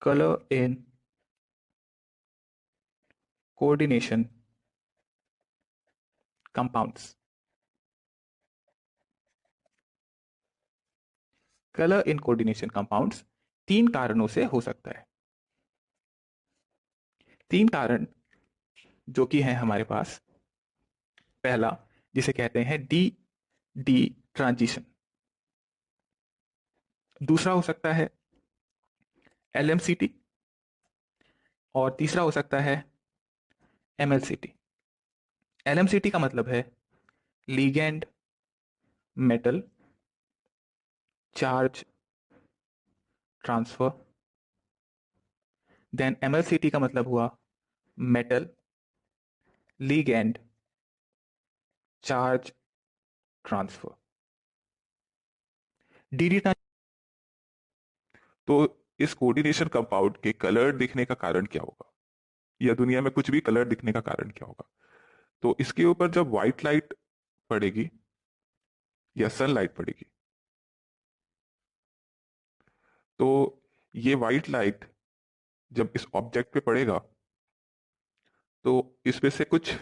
color in coordination compounds. Colour in coordination compounds 3 कारणों से हो सकता है। 3 कारण जो कि हैं हमारे पास। पहला, जिसे कहते हैं डी डी ट्रांजिशन। दूसरा हो सकता है एलएमसीटी, और तीसरा हो सकता है एमएलसीटी। एलएमसीटी का मतलब है ligand metal charge transfer. Then MLCT का मतलब हुआ metal ligand charge transfer. DD तो इस कोऑर्डिनेशन कंपाउंड के कलर दिखने का कारण क्या होगा, या दुनिया में कुछ भी कलर दिखने का कारण क्या होगा? तो इसके ऊपर जब व्हाइट लाइट पड़ेगी या सनलाइट पड़ेगी, तो ये व्हाइट लाइट जब इस ऑब्जेक्ट पे पड़ेगा तो इसमें से कुछ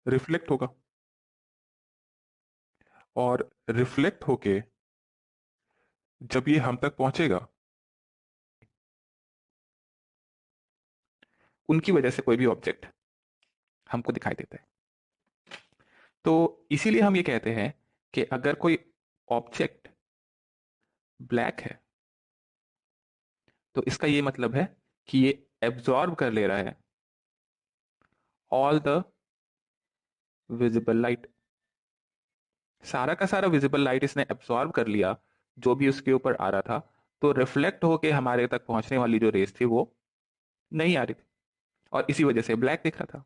रिफ्लेक्ट होगा, और रिफ्लेक्ट होके जब ये हम तक पहुंचेगा, उनकी वजह से कोई भी ऑब्जेक्ट हमको दिखाई देता है। तो इसीलिए हम ये कहते हैं कि अगर कोई ऑब्जेक्ट ब्लैक है तो इसका ये मतलब है कि ये एब्जॉर्ब कर ले रहा है ऑल द विजिबल लाइट। सारा का सारा विजिबल लाइट इसने एब्जॉर्ब कर लिया, जो भी उसके ऊपर आ रहा था। तो रिफ्लेक्ट होके हमारे तक पहुंचने वाली जो रेस थी वो नहीं आ रही थी, और इसी वजह से ब्लैक दिख रहा था।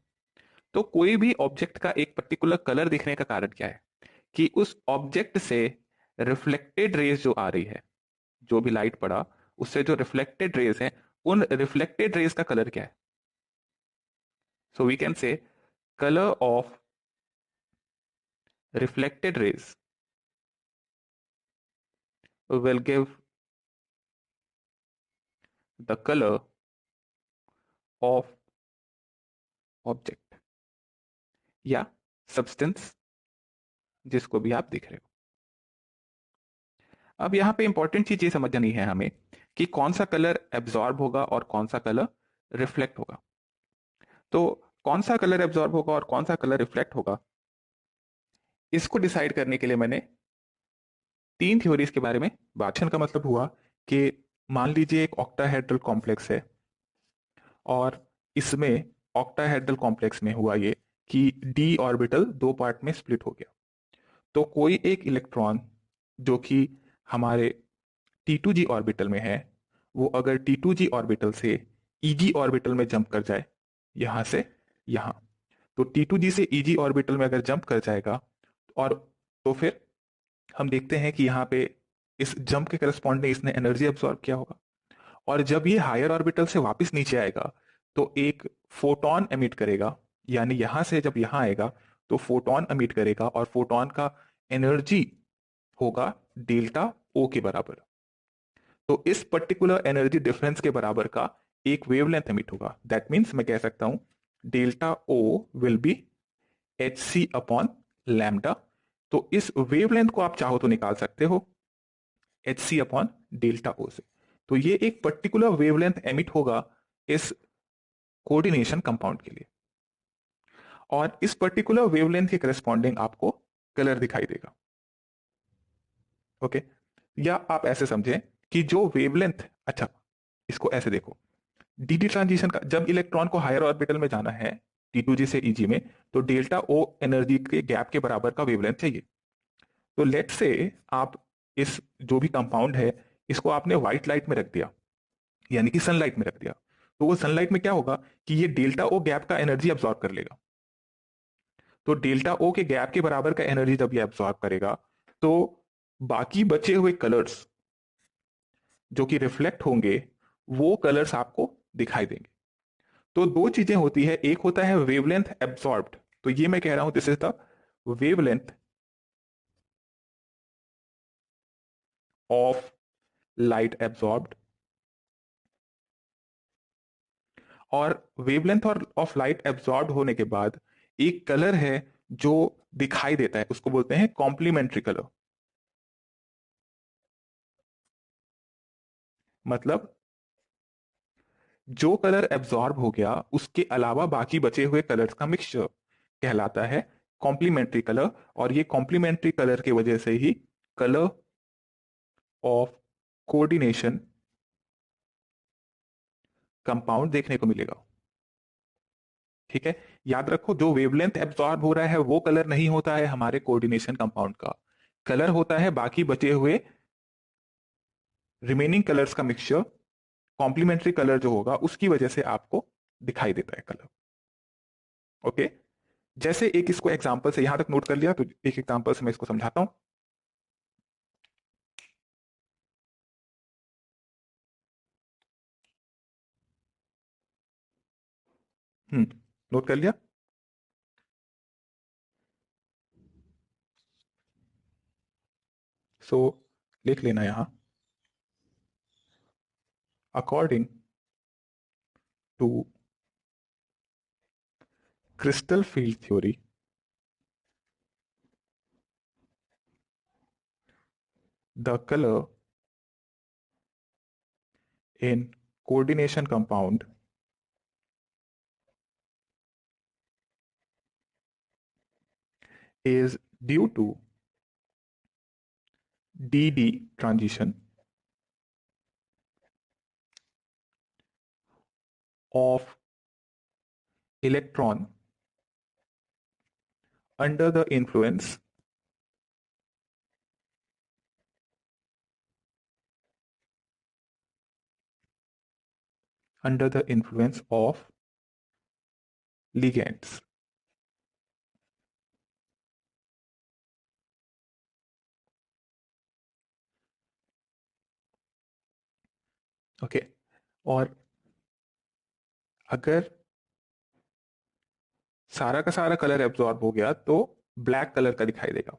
तो कोई भी ऑब्जेक्ट का एक पर्टिकुलर कलर दिखने का कारण क्या है कि उस ऑब्जेक्ट से रिफ्लेक्टेड रेस जो आ रही है, जो भी लाइट पड़ा उससे जो रिफ्लेक्टेड रेस है, उन रिफ्लेक्टेड रेस का कलर क्या है। So we can say colour of reflected rays will give the color of object या substance जिसको भी आप देख रहे हो। अब यहां पे इंपॉर्टेंट चीज ये समझनी है हमें कि कौन सा कलर एब्जॉर्ब होगा और कौन सा कलर रिफ्लेक्ट होगा। तो कौन सा कलर एब्जॉर्ब होगा और कौन सा कलर रिफ्लेक्ट होगा, इसको डिसाइड करने के लिए मैंने 3 थ्योरीज के बारे में बात। का मतलब हुआ कि मान लीजिए एक ऑक्टाहेड्रल कॉम्प्लेक्स है, और इसमें ऑक्टाहेड्रल कॉम्प्लेक्स में हुआ ये कि डी ऑर्बिटल 2 पार्ट में स्प्लिट हो गया। तो कोई एक इलेक्ट्रॉन जो कि हमारे T2G ऑर्बिटल में है, वो अगर T2G ऑर्बिटल से EG ऑर्बिटल में जंप कर जाए, यहां से यहां, तो T2G से EG ऑर्बिटल में अगर जंप कर जाएगा, और तो फिर हम देखते हैं कि यहाँ पे इस जंप के करस्पॉन्डिंग इसने एनर्जी अब्सॉर्ब किया होगा। और जब ये हायर ऑर्बिटल से वापस नीचे आएगा तो एक फोटोन एमिट करेगा, यानी यहां से जब यहां आएगा तो फोटोन एमिट करेगा, और फोटोन का एनर्जी होगा डेल्टा ओ के बराबर। तो इस पर्टिकुलर एनर्जी डिफरेंस के बराबर का एक वेवलेंथ एमिट होगा। दैट मीन्स मैं कह सकता हूं delta o will be h c upon lambda. तो इस वेवलेंथ को आप चाहो तो निकाल सकते हो एच सी अपॉन डेल्टा ओ से। तो ये एक पर्टिकुलर वेवलेंथ एमिट होगा इस कोऑर्डिनेशन कंपाउंड के लिए, और इस पर्टिकुलर वेवलेंथ के करस्पॉन्डिंग आपको कलर दिखाई देगा। ओके, या आप ऐसे समझें कि जो वेवलेंथ, अच्छा इसको ऐसे देखो, डीडी ट्रांजिशन का जब इलेक्ट्रॉन को हायर ऑर्बिटल में जाना है T2G से EG में, तो डेल्टा ओ एनर्जी के गैप के बराबर का वेवलेंथ चाहिए। तो लेट से आप इस जो भी कंपाउंड है इसको आपने व्हाइट लाइट में रख दिया, यानी कि सनलाइट में रख दिया, तो वो सनलाइट में क्या होगा कि ये डेल्टा ओ गैप का एनर्जी अब्सॉर्ब कर लेगा। तो डेल्टा ओ के गैप के बराबर का एनर्जी जब ये अब्सॉर्ब करेगा, तो बाकी बचे हुए कलर्स जो कि रिफ्लेक्ट होंगे वो कलर्स आपको दिखाई देंगे। तो 2 चीजें होती है, एक होता है वेवलेंथ एब्सॉर्ब्ड, तो ये मैं कह रहा हूं this is the wavelength of light absorbed, और वेवलेंथ और ऑफ लाइट एब्जॉर्ब होने के बाद एक कलर है जो दिखाई देता है, उसको बोलते हैं कॉम्प्लीमेंट्री कलर। मतलब जो कलर एब्जॉर्ब हो गया उसके अलावा बाकी बचे हुए कलर्स का मिक्सचर कहलाता है कॉम्प्लीमेंट्री कलर। और ये कॉम्प्लीमेंट्री कलर की वजह से ही कलर ऑफ कोऑर्डिनेशन कंपाउंड देखने को मिलेगा। ठीक है, याद रखो जो वेवलेंथ एब्जॉर्ब हो रहा है वो कलर नहीं होता है हमारे कोऑर्डिनेशन कंपाउंड का, कलर होता है बाकी बचे हुए रिमेनिंग कलर्स का मिक्सचर। कॉम्प्लीमेंट्री कलर जो होगा उसकी वजह से आपको दिखाई देता है कलर। ओके, जैसे एक इसको एग्जांपल से यहां तक नोट कर लिया, तो एक एग्जांपल से मैं इसको समझाता हूं। नोट कर लिया। सो लिख लेना यहां, according to crystal field theory, the colour in coordination compound is due to dd transition of electron under the influence of ligands। Okay, और अगर सारा का सारा कलर एब्जॉर्ब हो गया तो ब्लैक कलर का दिखाई देगा।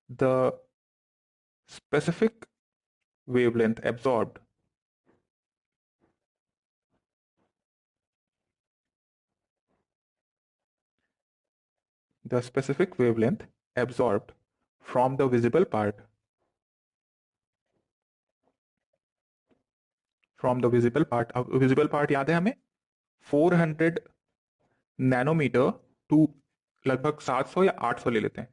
The specific wavelength absorbed the specific wavelength absorbed from the visible part अब विजिबल पार्ट याद है हमें 400 नैनोमीटर टू लगभग 700 या 800 ले लेते हैं,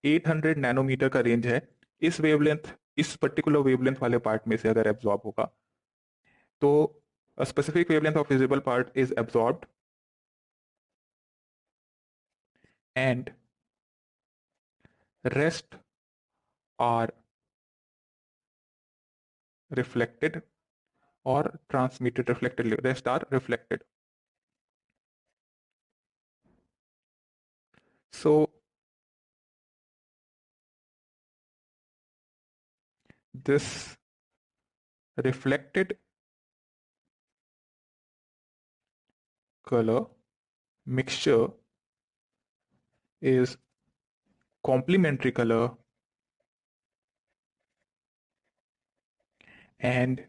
800 नैनोमीटर का रेंज है। इस वेवलेंथ, इस पर्टिकुलर वेवलेंथ वाले पार्ट में से अगर एब्जॉर्ब होगा तो a specific wavelength of visible part is absorbed and rest are reflected or transmitted, reflected, rest are reflected। So this reflected color mixture is complementary color and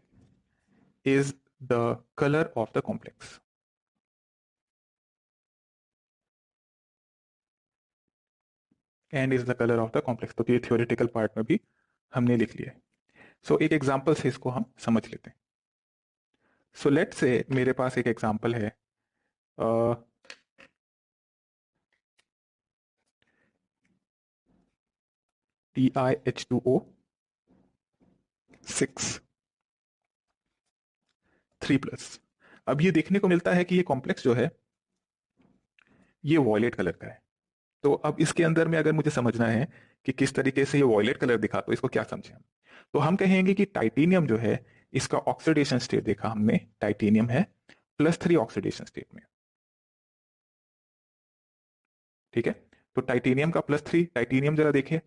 is the color of the complex। And is the colour of the complex. तो ये theoretical part में भी हमने लिख लिया है। सो एक example से इसको हम समझ लेते हैं। सो लेट से मेरे पास एक एग्जांपल है, TiH2O 6 3+। अब ये देखने को मिलता है कि ये कॉम्प्लेक्स जो है ये वॉयलेट कलर का है। तो अब इसके अंदर में अगर मुझे समझना है कि किस तरीके से ये वॉयलेट कलर दिखा, तो इसको क्या समझे हम, तो हम कहेंगे कि टाइटेनियम जो है इसका ऑक्सीडेशन स्टेट देखा हमने, टाइटेनियम है +3 ऑक्सीडेशन स्टेट में। ठीक है, तो टाइटेनियम का +3, टाइटेनियम जरा देखिए,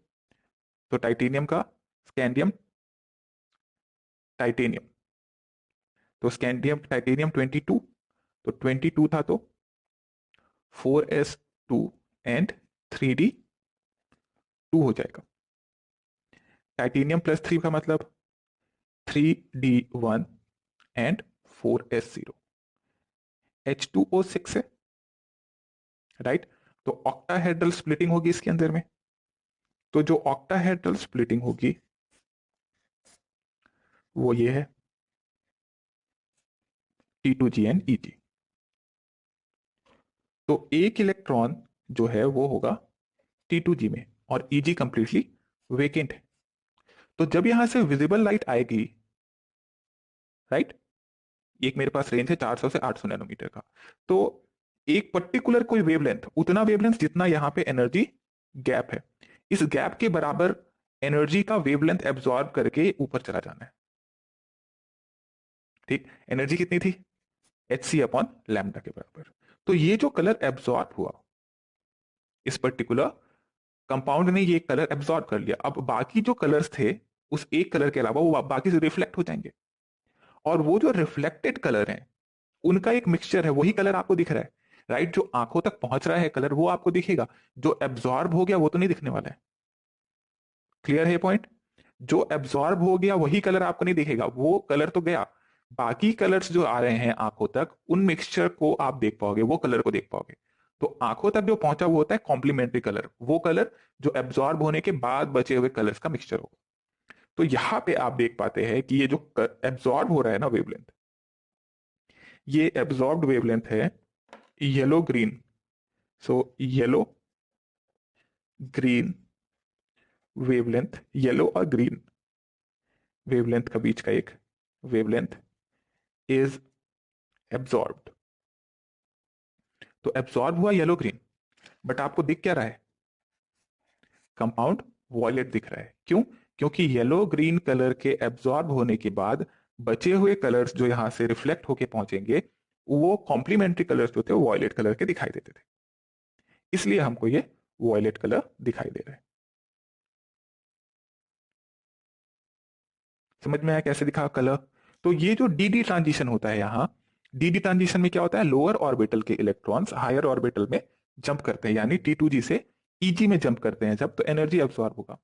तो टाइटेनियम का स्कैंडियम टाइटेनियम, तो स्कैंडियम टाइटेनियम 22, तो 22 था तो 4s2 एंड 3d2 हो जाएगा। टाइटेनियम +3 का मतलब 3d1 एंड 4s0। H2O6 है, राइट। तो ऑक्टाहेड्रल स्प्लिटिंग होगी इसके अंदर में। तो जो ऑक्टाहेड्रल स्प्लिटिंग होगी वो ये है, T2GN EG। तो एक इलेक्ट्रॉन जो है वो होगा T2G में और EG कंप्लीटली वेकेंट है। तो जब यहां से विजिबल लाइट आएगी, राइट, एक मेरे पास रेंज है 400 से 800 नैनोमीटर का, तो एक पर्टिकुलर कोई वेवलेंथ, उतना वेवलेंथ जितना यहां पे एनर्जी गैप है, इस गैप के बराबर एनर्जी का वेवलेंथ एब्जॉर्ब करके ऊपर चला जाना है। ठीक, एनर्जी कितनी थी, hc/λ के बराबर। तो ये जो कलर एब्जॉर्ब हुआ, इस पर्टिकुलर कंपाउंड ने ये कलर एब्जॉर्ब कर लिया। अब बाकी जो कलर्स थे उस एक कलर के अलावा वो बाकी से रिफ्लेक्ट हो जाएंगे, और वो जो रिफ्लेक्टेड कलर हैं उनका एक मिक्सचर है, वही कलर आपको दिख रहा है, राइट। जो आंखों तक पहुंच रहा है कलर वो आपको दिखेगा, जो एब्जॉर्ब हो गया वो तो नहीं दिखने वाला है। क्लियर है पॉइंट? जो एब्जॉर्ब हो गया वही कलर आपको नहीं दिखेगा, वो कलर तो गया, बाकी कलर्स जो आ रहे हैं आंखों तक उन मिक्सचर को आप देख पाओगे, वो कलर को देख पाओगे। तो आंखों तक जो पहुंचा वो होता है कॉम्प्लीमेंट्री कलर, वो कलर जो एब्जॉर्ब होने के बाद बचे हुए कलर्स का मिक्सचर होगा। तो यहां पे आप देख पाते हैं कि ये जो एब्जॉर्ब हो रहा है ना वेवलेंथ, ये एब्जॉर्ब्ड वेवलेंथ है yellow green. So yellow green wavelength, yellow और ग्रीन वेवलेंथ का बीच का एक वेवलेंथ इज एब्जॉर्ब्ड। तो एब्जॉर्ब हुआ येलो ग्रीन, बट आपको दिख क्या रहा है, कंपाउंड वॉयलेट दिख रहा है। क्यों? क्योंकि येलो ग्रीन कलर के एब्जॉर्ब होने के बाद बचे हुए कलर्स जो यहां से रिफ्लेक्ट होके पहुंचेंगे वो कॉम्प्लीमेंट्री कलर्स जो थे वो वॉयलेट कलर के दिखाई देते थे, इसलिए हमको ये वॉयलेट कलर दिखाई दे रहा है। समझ में आया कैसे दिखा कलर? तो ये जो डी ट्रांजिशन होता है यहाँ, डी ट्रांजिशन में क्या होता है, लोअर ऑर्बिटल के इलेक्ट्रॉन्स हायर ऑर्बिटल में जंप करते हैं, यानी T2G से EG में जंप करते हैं जब, तो एनर्जी एब्सॉर्ब होगा।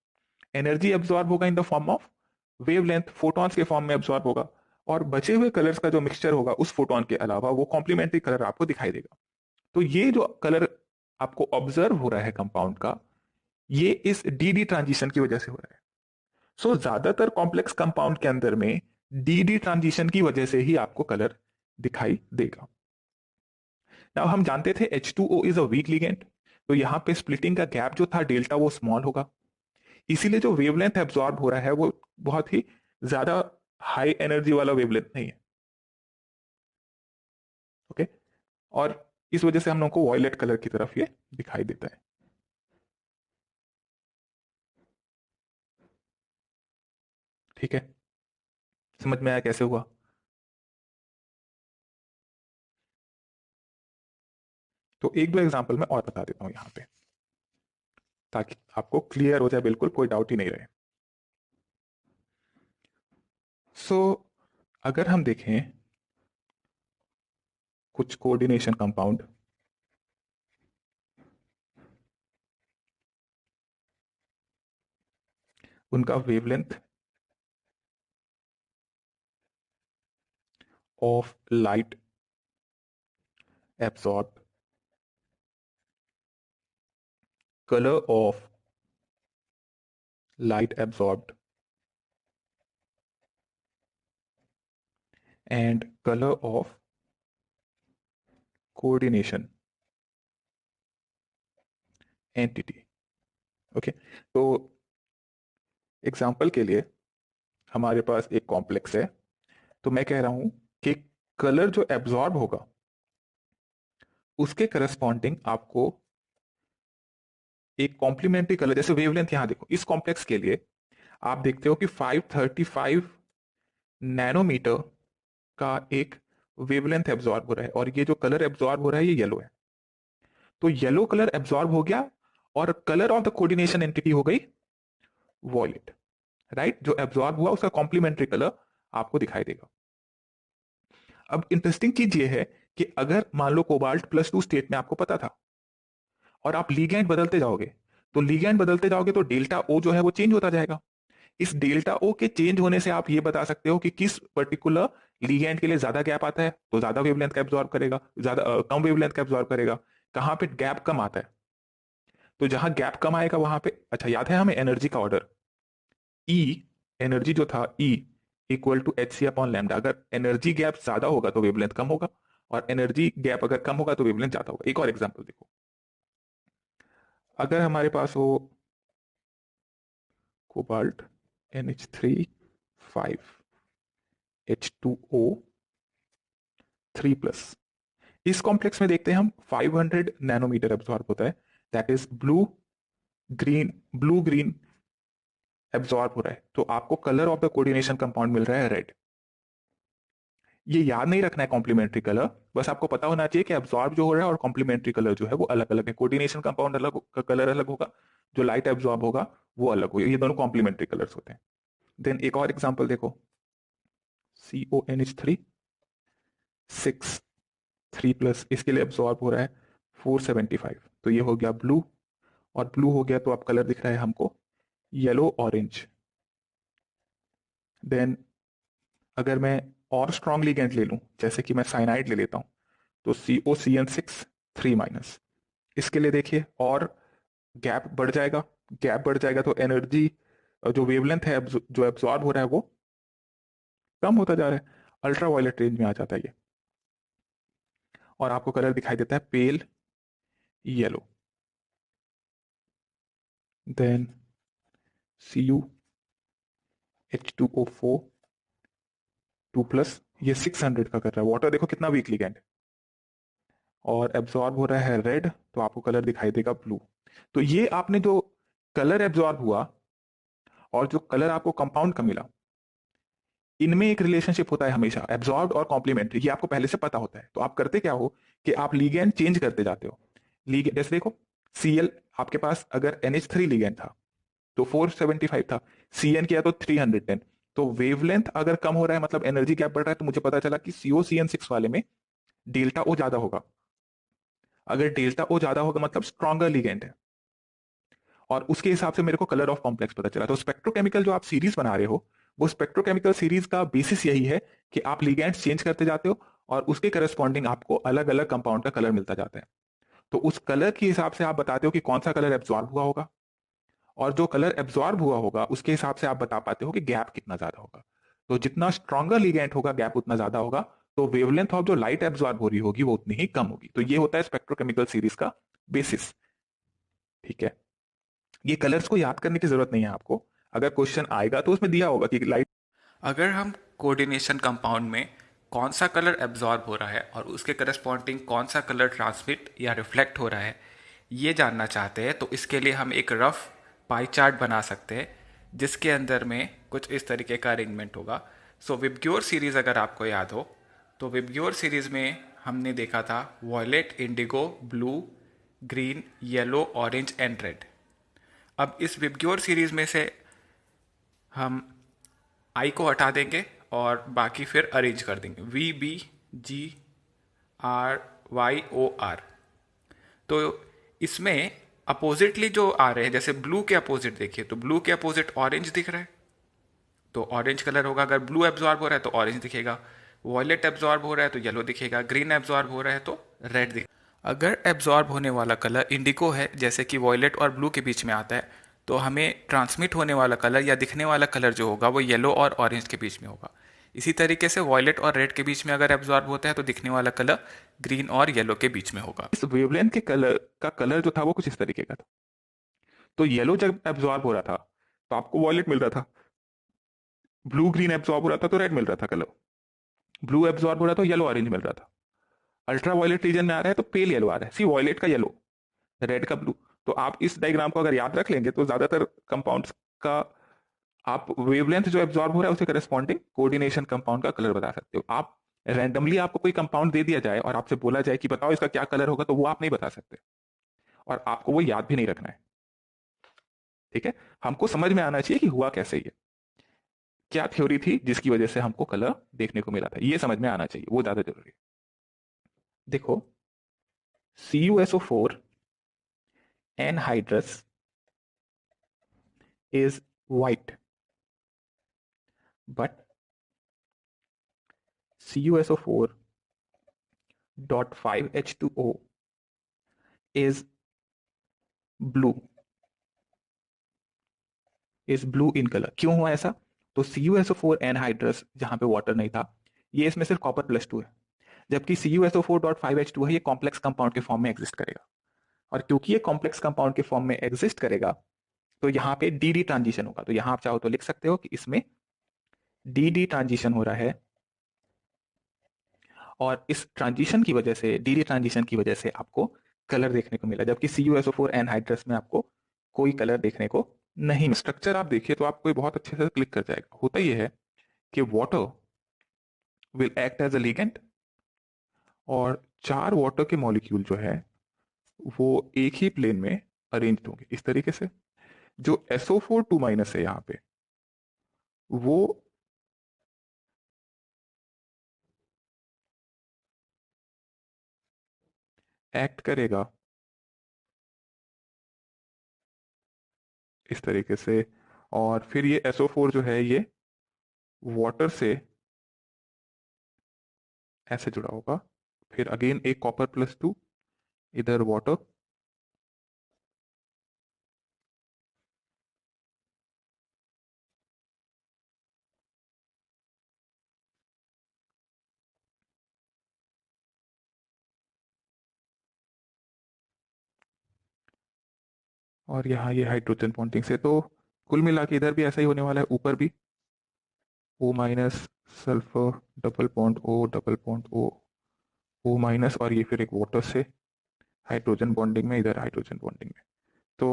एनर्जी एब्सॉर्ब होगा in the form of wavelength, photons के फॉर्म में एब्सॉर्ब होगा, और बचे हुए कलर्स का जो मिक्सचर होगा उस फोटोन के अलावा वो कॉम्प्लीमेंट्री कलर आपको दिखाई देगा। तो ये जो कलर आपको ऑब्जर्व हो रहा है कंपाउंड का, ये इस डी ट्रांजिशन की वजह से हो रहा है। सो ज्यादातर कॉम्प्लेक्स कंपाउंड के अंदर में डी ट्रांजिशन की वजह से ही आपको कलर दिखाई देगा। नाउ हम जानते थे H2O is a week ligand, तो यहां पे स्प्लिटिंग का गैप जो था डेल्टा वो स्मॉल होगा, इसीलिए जो वेवलेंथ एब्जॉर्ब हो रहा है वो बहुत ही ज्यादा हाई एनर्जी वाला वेवलेंथ नहीं है। ओके, और इस वजह से हम लोग को वॉयलेट कलर की तरफ ये दिखाई देता है। ठीक है, समझ में आया कैसे हुआ? तो एक दो एग्जांपल मैं और बता देता हूं यहां पे, ताकि आपको क्लियर हो जाए, बिल्कुल कोई डाउट ही नहीं रहे। सो अगर हम देखें कुछ कोऑर्डिनेशन कंपाउंड, उनका wavelength of light absorb, color of light absorbed and color of coordination entity। Okay, तो एग्जाम्पल के लिए हमारे पास एक कॉम्प्लेक्स है, तो मैं कह रहा हूं कि कलर जो एब्जॉर्ब होगा उसके करस्पॉन्डिंग आपको एक कॉम्प्लीमेंट्री कलर, जैसे वेवलेंथ यहां देखो, इस कॉम्प्लेक्स के लिए आप देखते हो कि 535 नैनोमीटर का एक वेवलेंथ एब्जॉर्ब हो रहा है, और ये जो कलर एब्जॉर्ब हो रहा है ये येलो है। तो येलो कलर एब्जॉर्ब हो गया और colour of the coordination entity हो गई वॉयलेट, राइट। जो एब्जॉर्ब हुआ उसका कॉम्प्लीमेंट्री कलर आपको दिखाई देगा। अब इंटरेस्टिंग चीज ये है कि अगर मान लो कोबाल्ट +2 स्टेट में आपको पता था, और आप लीगैंड बदलते जाओगे, तो लीगैंड बदलते जाओगे तो डेल्टा ओ जो है वो चेंज होता जाएगा, इस डेल्टा ओ के चेंज होने से आप ये बता सकते हो कि किस पर्टिकुलर लिगेंड के लिए ज्यादा गैप आता है तो ज्यादा वेवलेंथ का एब्जॉर्ब करेगा, ज्यादा कम वेवलेंथ का एब्जॉर्ब करेगा। कहां पे गैप कम आता है तो जहां गैप कम आएगा वहां पे, अच्छा याद है हमें एनर्जी का ऑर्डर, ई एनर्जी जो था e equal to h c upon lambda. अगर एनर्जी गैप ज्यादा होगा तो वेवलेंथ कम होगा, और एनर्जी गैप अगर कम होगा तो वेवलेंथ ज्यादा होगा। एक और एग्जांपल देखो, अगर हमारे पास हो कोबाल्ट NH3 5H2O 3+, इस कॉम्प्लेक्स में देखते हैं हम 500 नैनोमीटर एब्जॉर्ब होता है, that is blue green absorb हो रहा है। तो आपको colour of the coordination compound मिल रहा है रेड। ये याद नहीं रखना है कॉम्प्लीमेंट्री कलर, बस आपको पता होना चाहिए कि एब्जॉर्ब जो हो रहा है और कॉम्प्लीमेंट्री कलर जो है वो अलग अलग है। कोऑर्डिनेशन कंपाउंड अलग का कलर अलग होगा, जो लाइट एब्जॉर्ब होगा वो अलग होगा। ये दोनों कॉम्प्लीमेंट्री कलर्स होते हैं। देन एक और एग्जांपल देखो, CONH3 6 3+, इसके लिए एब्जॉर्ब हो रहा है 475। तो ये हो गया ब्लू, और ब्लू हो गया तो अब कलर दिख रहा है हमको येलो ऑरेंज। देन अगर मैं और स्ट्रॉन्ग लिगेंड ले लूं, जैसे कि मैं साइनाइड ले लेता हूं, तो COCN6 3-, इसके लिए देखिए और गैप बढ़ जाएगा। गैप बढ़ जाएगा तो एनर्जी, जो वेवलेंथ है जो एब्जॉर्ब हो रहा है वो कम होता जा रहा है, अल्ट्रा वायलेट रेंज में आ जाता है ये, और आपको कलर दिखाई देता है पेल येलो। देन CuH2O4 2+, ये 600 का कर रहा है। वाटर देखो कितना वीक लिगेंड, और एब्जॉर्ब हो रहा है रेड, तो आपको कलर दिखाई देगा ब्लू। तो ये आपने जो कलर एब्जॉर्ब हुआ और जो कलर आपको कंपाउंड का मिला, इनमें एक रिलेशनशिप होता है हमेशा, एब्जॉर्ब और कॉम्प्लीमेंट्री। ये आपको पहले से पता होता है। तो आप करते क्या हो कि आप लिगेंड चेंज करते जाते हो। लिगेंड जैसे देखो, Cl आपके पास अगर NH3 लिगेंड था तो 475 था, Cn किया तो 310। तो वेवलेंथ अगर कम हो रहा है मतलब एनर्जी गैप बढ़ रहा है, तो मुझे पता चला कि COCN6 वाले में डेल्टा ओ ज्यादा होगा। अगर डेल्टा ओ ज्यादा होगा मतलब स्ट्रॉन्गर लिगेंड है, और उसके हिसाब से मेरे को कलर ऑफ कॉम्प्लेक्स पता चला। तो स्पेक्ट्रोकेमिकल जो आप सीरीज बना रहे हो, वो स्पेक्ट्रोकेमिकल सीरीज का बेसिस यही है कि आप लिगेंड्स चेंज करते जाते हो और उसके करस्पॉन्डिंग आपको अलग अलग कंपाउंड का कलर मिलता जाता है। तो उस कलर के हिसाब से आप बताते हो कि कौन सा कलर एब्जॉर्ब हुआ होगा, और जो कलर एब्जॉर्ब हुआ होगा उसके हिसाब से आप बता पाते हो कि गैप कितना ज्यादा होगा। तो जितना स्ट्रॉन्गर लिगेंड होगा गैप उतना ज्यादा होगा, तो वेवलेंथ ऑफ जो लाइट एब्जॉर्ब हो रही होगी वो उतनी ही कम होगी। तो ये होता है स्पेक्ट्रोकेमिकल सीरीज का बेसिस। ठीक है, ये कलर्स को याद करने की जरूरत नहीं है आपको, अगर क्वेश्चन आएगा तो उसमें दिया होगा कि लाइट। अगर हम कोऑर्डिनेशन कंपाउंड में कौन सा कलर एब्जॉर्ब हो रहा है और उसके करस्पॉन्डिंग कौन सा कलर ट्रांसमिट या रिफ्लेक्ट हो रहा है ये जानना चाहते हैं, तो इसके लिए हम एक रफ पाई चार्ट बना सकते हैं जिसके अंदर में कुछ इस तरीके का अरेंजमेंट होगा। सो विबग्योर सीरीज़ अगर आपको याद हो तो विबग्योर सीरीज़ में हमने देखा था violet, indigo, blue, green, yellow, orange and red. अब इस विबग्योर सीरीज़ में से हम आई को हटा देंगे और बाकी फिर अरेंज कर देंगे, VBGRYOR। तो इसमें अपोजिटली जो आ रहे हैं, जैसे ब्लू के अपोजिट देखिए तो ब्लू के अपोजिट ऑरेंज दिख रहा है तो ऑरेंज कलर होगा। अगर ब्लू एब्जॉर्ब हो रहा है तो ऑरेंज दिखेगा, वॉयलेट एब्जॉर्ब हो रहा है तो येलो दिखेगा, ग्रीन एब्जॉर्ब हो रहा है तो रेड दिखेगा। अगर एब्जॉर्ब होने वाला कलर इंडिगो है जैसे कि वॉयलेट और ब्लू के बीच में आता है, तो हमें ट्रांसमिट होने वाला कलर या दिखने वाला कलर जो होगा वो येलो और ऑरेंज के बीच में होगा। इसी तरीके से वॉयलेट और रेड के बीच में अगर एब्जॉर्ब होता है तो दिखने वाला कलर ग्रीन और येलो के बीच में होगा। इस वेवलेंथ के कलर का कलर जो था वो कुछ इस तरीके का था। तो येलो जब एब्जॉर्ब हो रहा था तो आपको वॉयलेट मिल रहा था, ब्लू ग्रीन एब्जॉर्ब हो रहा था तो रेड मिल रहा था कलर, ब्लू एब्जॉर्ब हो रहा था तो येलो ऑरेंज मिल रहा था, अल्ट्रा वायलेट रीजन में आ रहा है तो पेल येलो आ रहा है। सी वॉयलेट का येलो, रेड का ब्लू। तो आप इस डायग्राम को अगर याद रख लेंगे तो ज्यादातर कंपाउंड्स का आप वेवलेंथ जो एब्जॉर्ब हो रहा है उसे करस्पॉन्डिंग कोऑर्डिनेशन कंपाउंड का कलर बता सकते हो। आप रैंडमली आपको कोई कंपाउंड दे दिया जाए और आपसे बोला जाए कि बताओ इसका क्या कलर होगा, तो वो आप नहीं बता सकते, और आपको वो याद भी नहीं रखना है। ठीक है, हमको समझ में आना चाहिए कि हुआ कैसे, ये क्या थ्योरी थी जिसकी वजह से हमको कलर देखने को मिला था, ये समझ में आना चाहिए, वो ज्यादा जरूरी है। देखो, CuSO4 anhydrous is white, but CuSO4.5H2O is blue in colour. क्यों हुआ ऐसा? तो CuSO4 एनहाइड्रस जहां पे वाटर नहीं था, ये इसमें सिर्फ कॉपर+2 है, जबकि CuSO4.5H2 है, ये कॉम्प्लेक्स कंपाउंड के फॉर्म में एग्जिस्ट करेगा। और क्योंकि ये कॉम्प्लेक्स कंपाउंड के फॉर्म में एग्जिस्ट करेगा, तो यहाँ पे डी ट्रांजिशन होगा। तो यहाँ आप चाहो तो लिख सकते हो कि इसमें डी ट्रांजिशन हो रहा है, और इस ट्रांजिशन की वजह से, डी ट्रांजिशन की वजह से आपको कलर देखने को मिला, जबकि CuSO4 एनहाइड्रस में आपको कोई कलर देखने को नहीं। स्ट्रक्चर आप देखिए तो आपको ये बहुत अच्छे से क्लिक कर जाएगा। होता ये है कि water will act as a ligand, और 4 वाटर के मॉलिक्यूल जो है वो एक ही प्लेन में अरेंज होंगे इस तरीके से। जो SO4 2- है यहाँ पे, वो एक्ट करेगा इस तरीके से, और फिर ये SO4 जो है ये वाटर से ऐसे जुड़ा होगा। फिर अगेन एक कॉपर+2, इधर वाटर, और यहाँ ये हाइड्रोजन बॉन्डिंग से। तो कुल मिला के इधर भी ऐसा ही होने वाला है, ऊपर भी O- sulphur, double bond O, double bond O- और ये फिर एक वाटर से हाइड्रोजन बॉन्डिंग में, इधर हाइड्रोजन बॉन्डिंग में। तो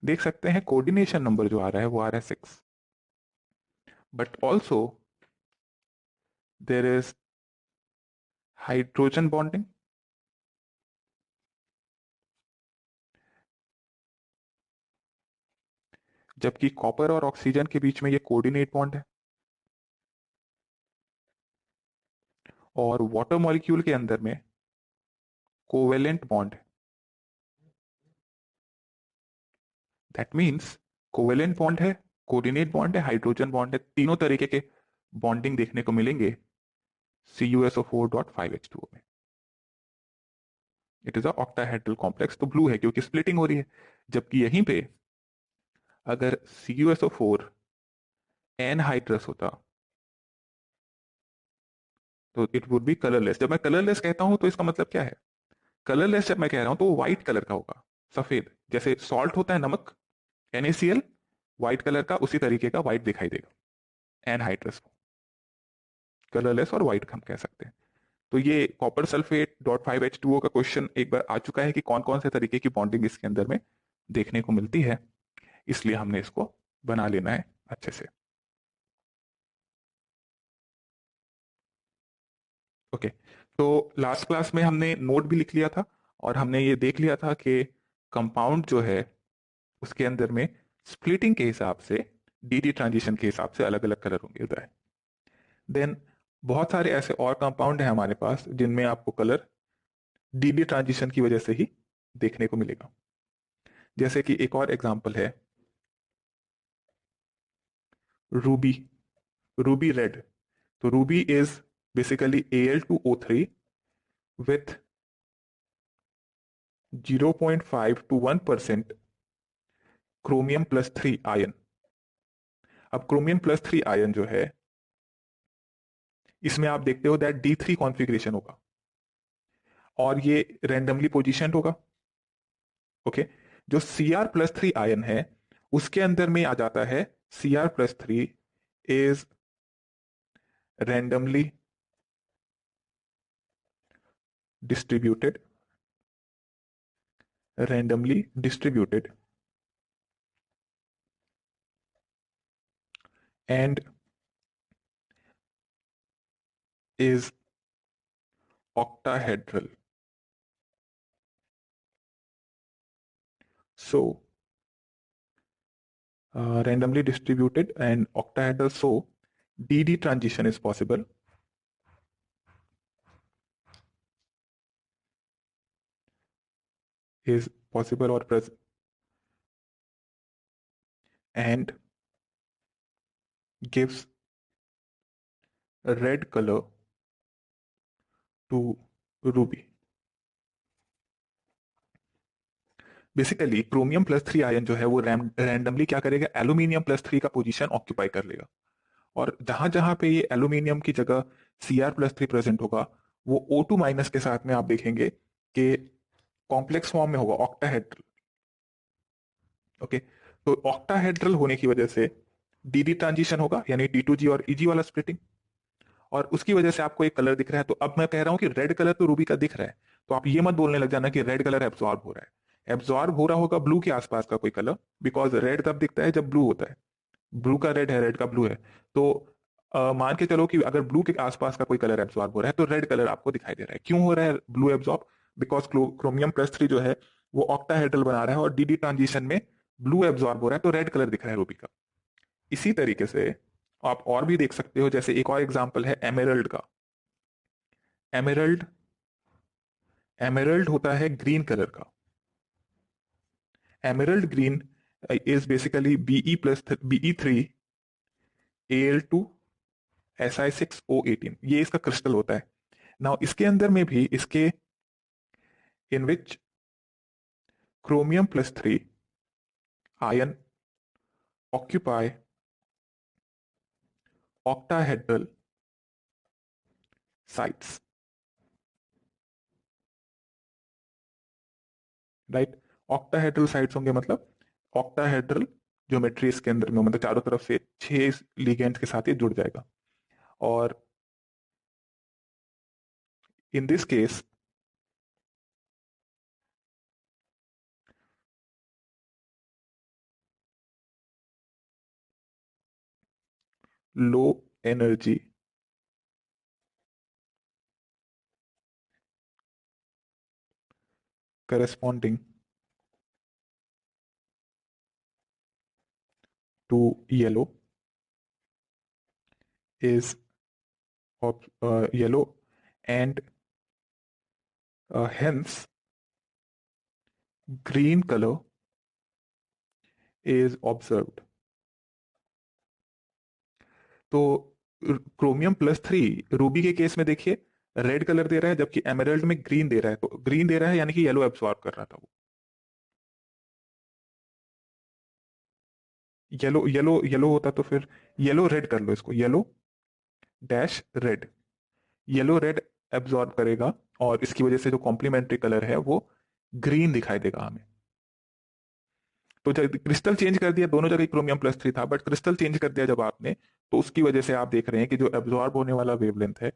देख सकते हैं कोऑर्डिनेशन नंबर जो आ रहा है वो आ रहा है 6, but also there is hydrogen bonding, जबकि कॉपर और ऑक्सीजन के बीच में ये कोऑर्डिनेट बॉन्ड है। और वाटर मॉलिक्यूल के अंदर में कोवेलेंट बॉन्ड है। दैट मीन्स कोवेलेंट बॉन्ड है, कोऑर्डिनेट बॉन्ड है, हाइड्रोजन बॉन्ड है, तीनों तरीके के बॉन्डिंग देखने को मिलेंगे CuSO4.5H2O में। It is a octahedral complex. तो ब्लू है क्योंकि स्प्लिटिंग हो रही है, जबकि यहीं पे अगर CuSO4 एनहाइड्रस होता तो इट वुड बी कलरलेस। जब मैं कलरलेस कहता हूं तो इसका मतलब क्या है? कलरलेस जब मैं कह रहा हूं तो वो व्हाइट कलर का होगा, सफेद, जैसे सॉल्ट होता है, नमक, NaCl, व्हाइट कलर का, उसी तरीके का व्हाइट दिखाई देगा एनहाइड्रस को। कलरलेस और व्हाइट हम कह सकते हैं। तो ये Copper sulphate.5H2O का क्वेश्चन एक बार आ चुका है कि कौन कौन से तरीके की बॉन्डिंग इसके अंदर में देखने को मिलती है, इसलिए हमने इसको बना लेना है अच्छे से। ओके, तो लास्ट क्लास में हमने नोट भी लिख लिया था, और हमने ये देख लिया था कि कंपाउंड जो है उसके अंदर में स्प्लिटिंग के हिसाब से, डी ट्रांजिशन के हिसाब से अलग अलग कलर होंगे उधर। देन बहुत सारे ऐसे और कंपाउंड हैं हमारे पास जिनमें आपको कलर डी ट्रांजिशन की वजह से ही देखने को मिलेगा। जैसे कि एक और एग्जांपल है रूबी, रूबी रेड। तो Ruby is basically Al2O3 with 0.5 to 1% Chromium+3 ion. अब Chromium+3 आयन जो है, इसमें आप देखते हो दैट D3 कॉन्फ़िगरेशन होगा, और ये रैंडमली पोजीशनड होगा। ओके, जो Cr+3 आयन है उसके अंदर में आ जाता है Cr+3 is randomly distributed, randomly distributed and is octahedral. So, randomly distributed and octahedral. So, DD transition is possible. Is possible or present. and gives a red color to ruby. Basically chromium plus 3 ion जो है वो randomly क्या करेगा, aluminium plus 3 का position occupy कर लेगा, और जहां जहां पे ये एल्यूमिनियम की जगह Cr+3 प्रेजेंट होगा वो O2 माइनस के साथ में आप देखेंगे कि कॉम्प्लेक्स फॉर्म में होगा, ऑक्टाहेड्रल। ओके, तो ऑक्टाहेड्रल होने की वजह से डी ट्रांजिशन होगा, यानी D2G और Eg वाला स्प्लिटिंग, और उसकी वजह से आपको एक कलर दिख रहा है। तो अब मैं कह रहा हूं कि रेड कलर तो रूबी का दिख रहा है, तो आप ये मत बोलने लग जाना कि रेड कलर एब्जॉर्ब हो रहा है। एब्जॉर्ब हो रहा होगा ब्लू के आसपास का कोई कलर, बिकॉज रेड तब दिखता है जब ब्लू होता है, ब्लू का रेड है, रेड का ब्लू है। तो मान के चलो कि अगर ब्लू के आसपास का कोई कलर एब्जॉर्ब हो रहा है तो रेड कलर आपको दिखाई दे रहा है। क्यों हो रहा है ब्लू एब्जॉर्ब? बिकॉज क्रोमियम+3 जो है वो ऑक्टाहेड्रल बना रहा है और डी ट्रांजिशन में ब्लू एब्जॉर्ब हो रहा है, तो रेड कलर दिख रहा है रूबी का। इसी तरीके से आप और भी देख सकते हो, जैसे एक और एग्जांपल है एमेरल्ड का। एमेरल्ड एमेरल्ड होता है ग्रीन कलर का। Emerald green is basically Be+3 Al2Si6O18, ये इसका क्रिस्टल होता है। नाउ इसके अंदर में भी इसके इन विच Chromium+3 ion occupy octahedral sites, right. Octahedral sites होंगे मतलब ऑक्टाहेड्रल ज्योमेट्री इसके अंदर में, मतलब चारों तरफ से 6 लिगेंड्स के साथ ये जुड़ जाएगा। और in this case low energy corresponding to yellow is yellow, and hence green color is observed. तो Chromium+3 रूबी के केस में देखिए रेड कलर दे रहा है, जबकि एमराल्ड में ग्रीन दे रहा है। तो ग्रीन दे रहा है यानी कि येलो एब्सॉर्ब कर रहा था वो। येलो येलो येलो होता तो फिर येलो रेड कर लो इसको, yellow dash red, yellow red absorb करेगा, और इसकी वजह से जो कॉम्प्लीमेंट्री कलर है वो ग्रीन दिखाई देगा हमें। तो जब क्रिस्टल चेंज कर दिया, दोनों जगह Chromium+3 था, बट क्रिस्टल चेंज कर दिया जब आपने, तो उसकी वजह से आप देख रहे हैं कि जो एब्जॉर्ब होने वाला वेवलेंथ है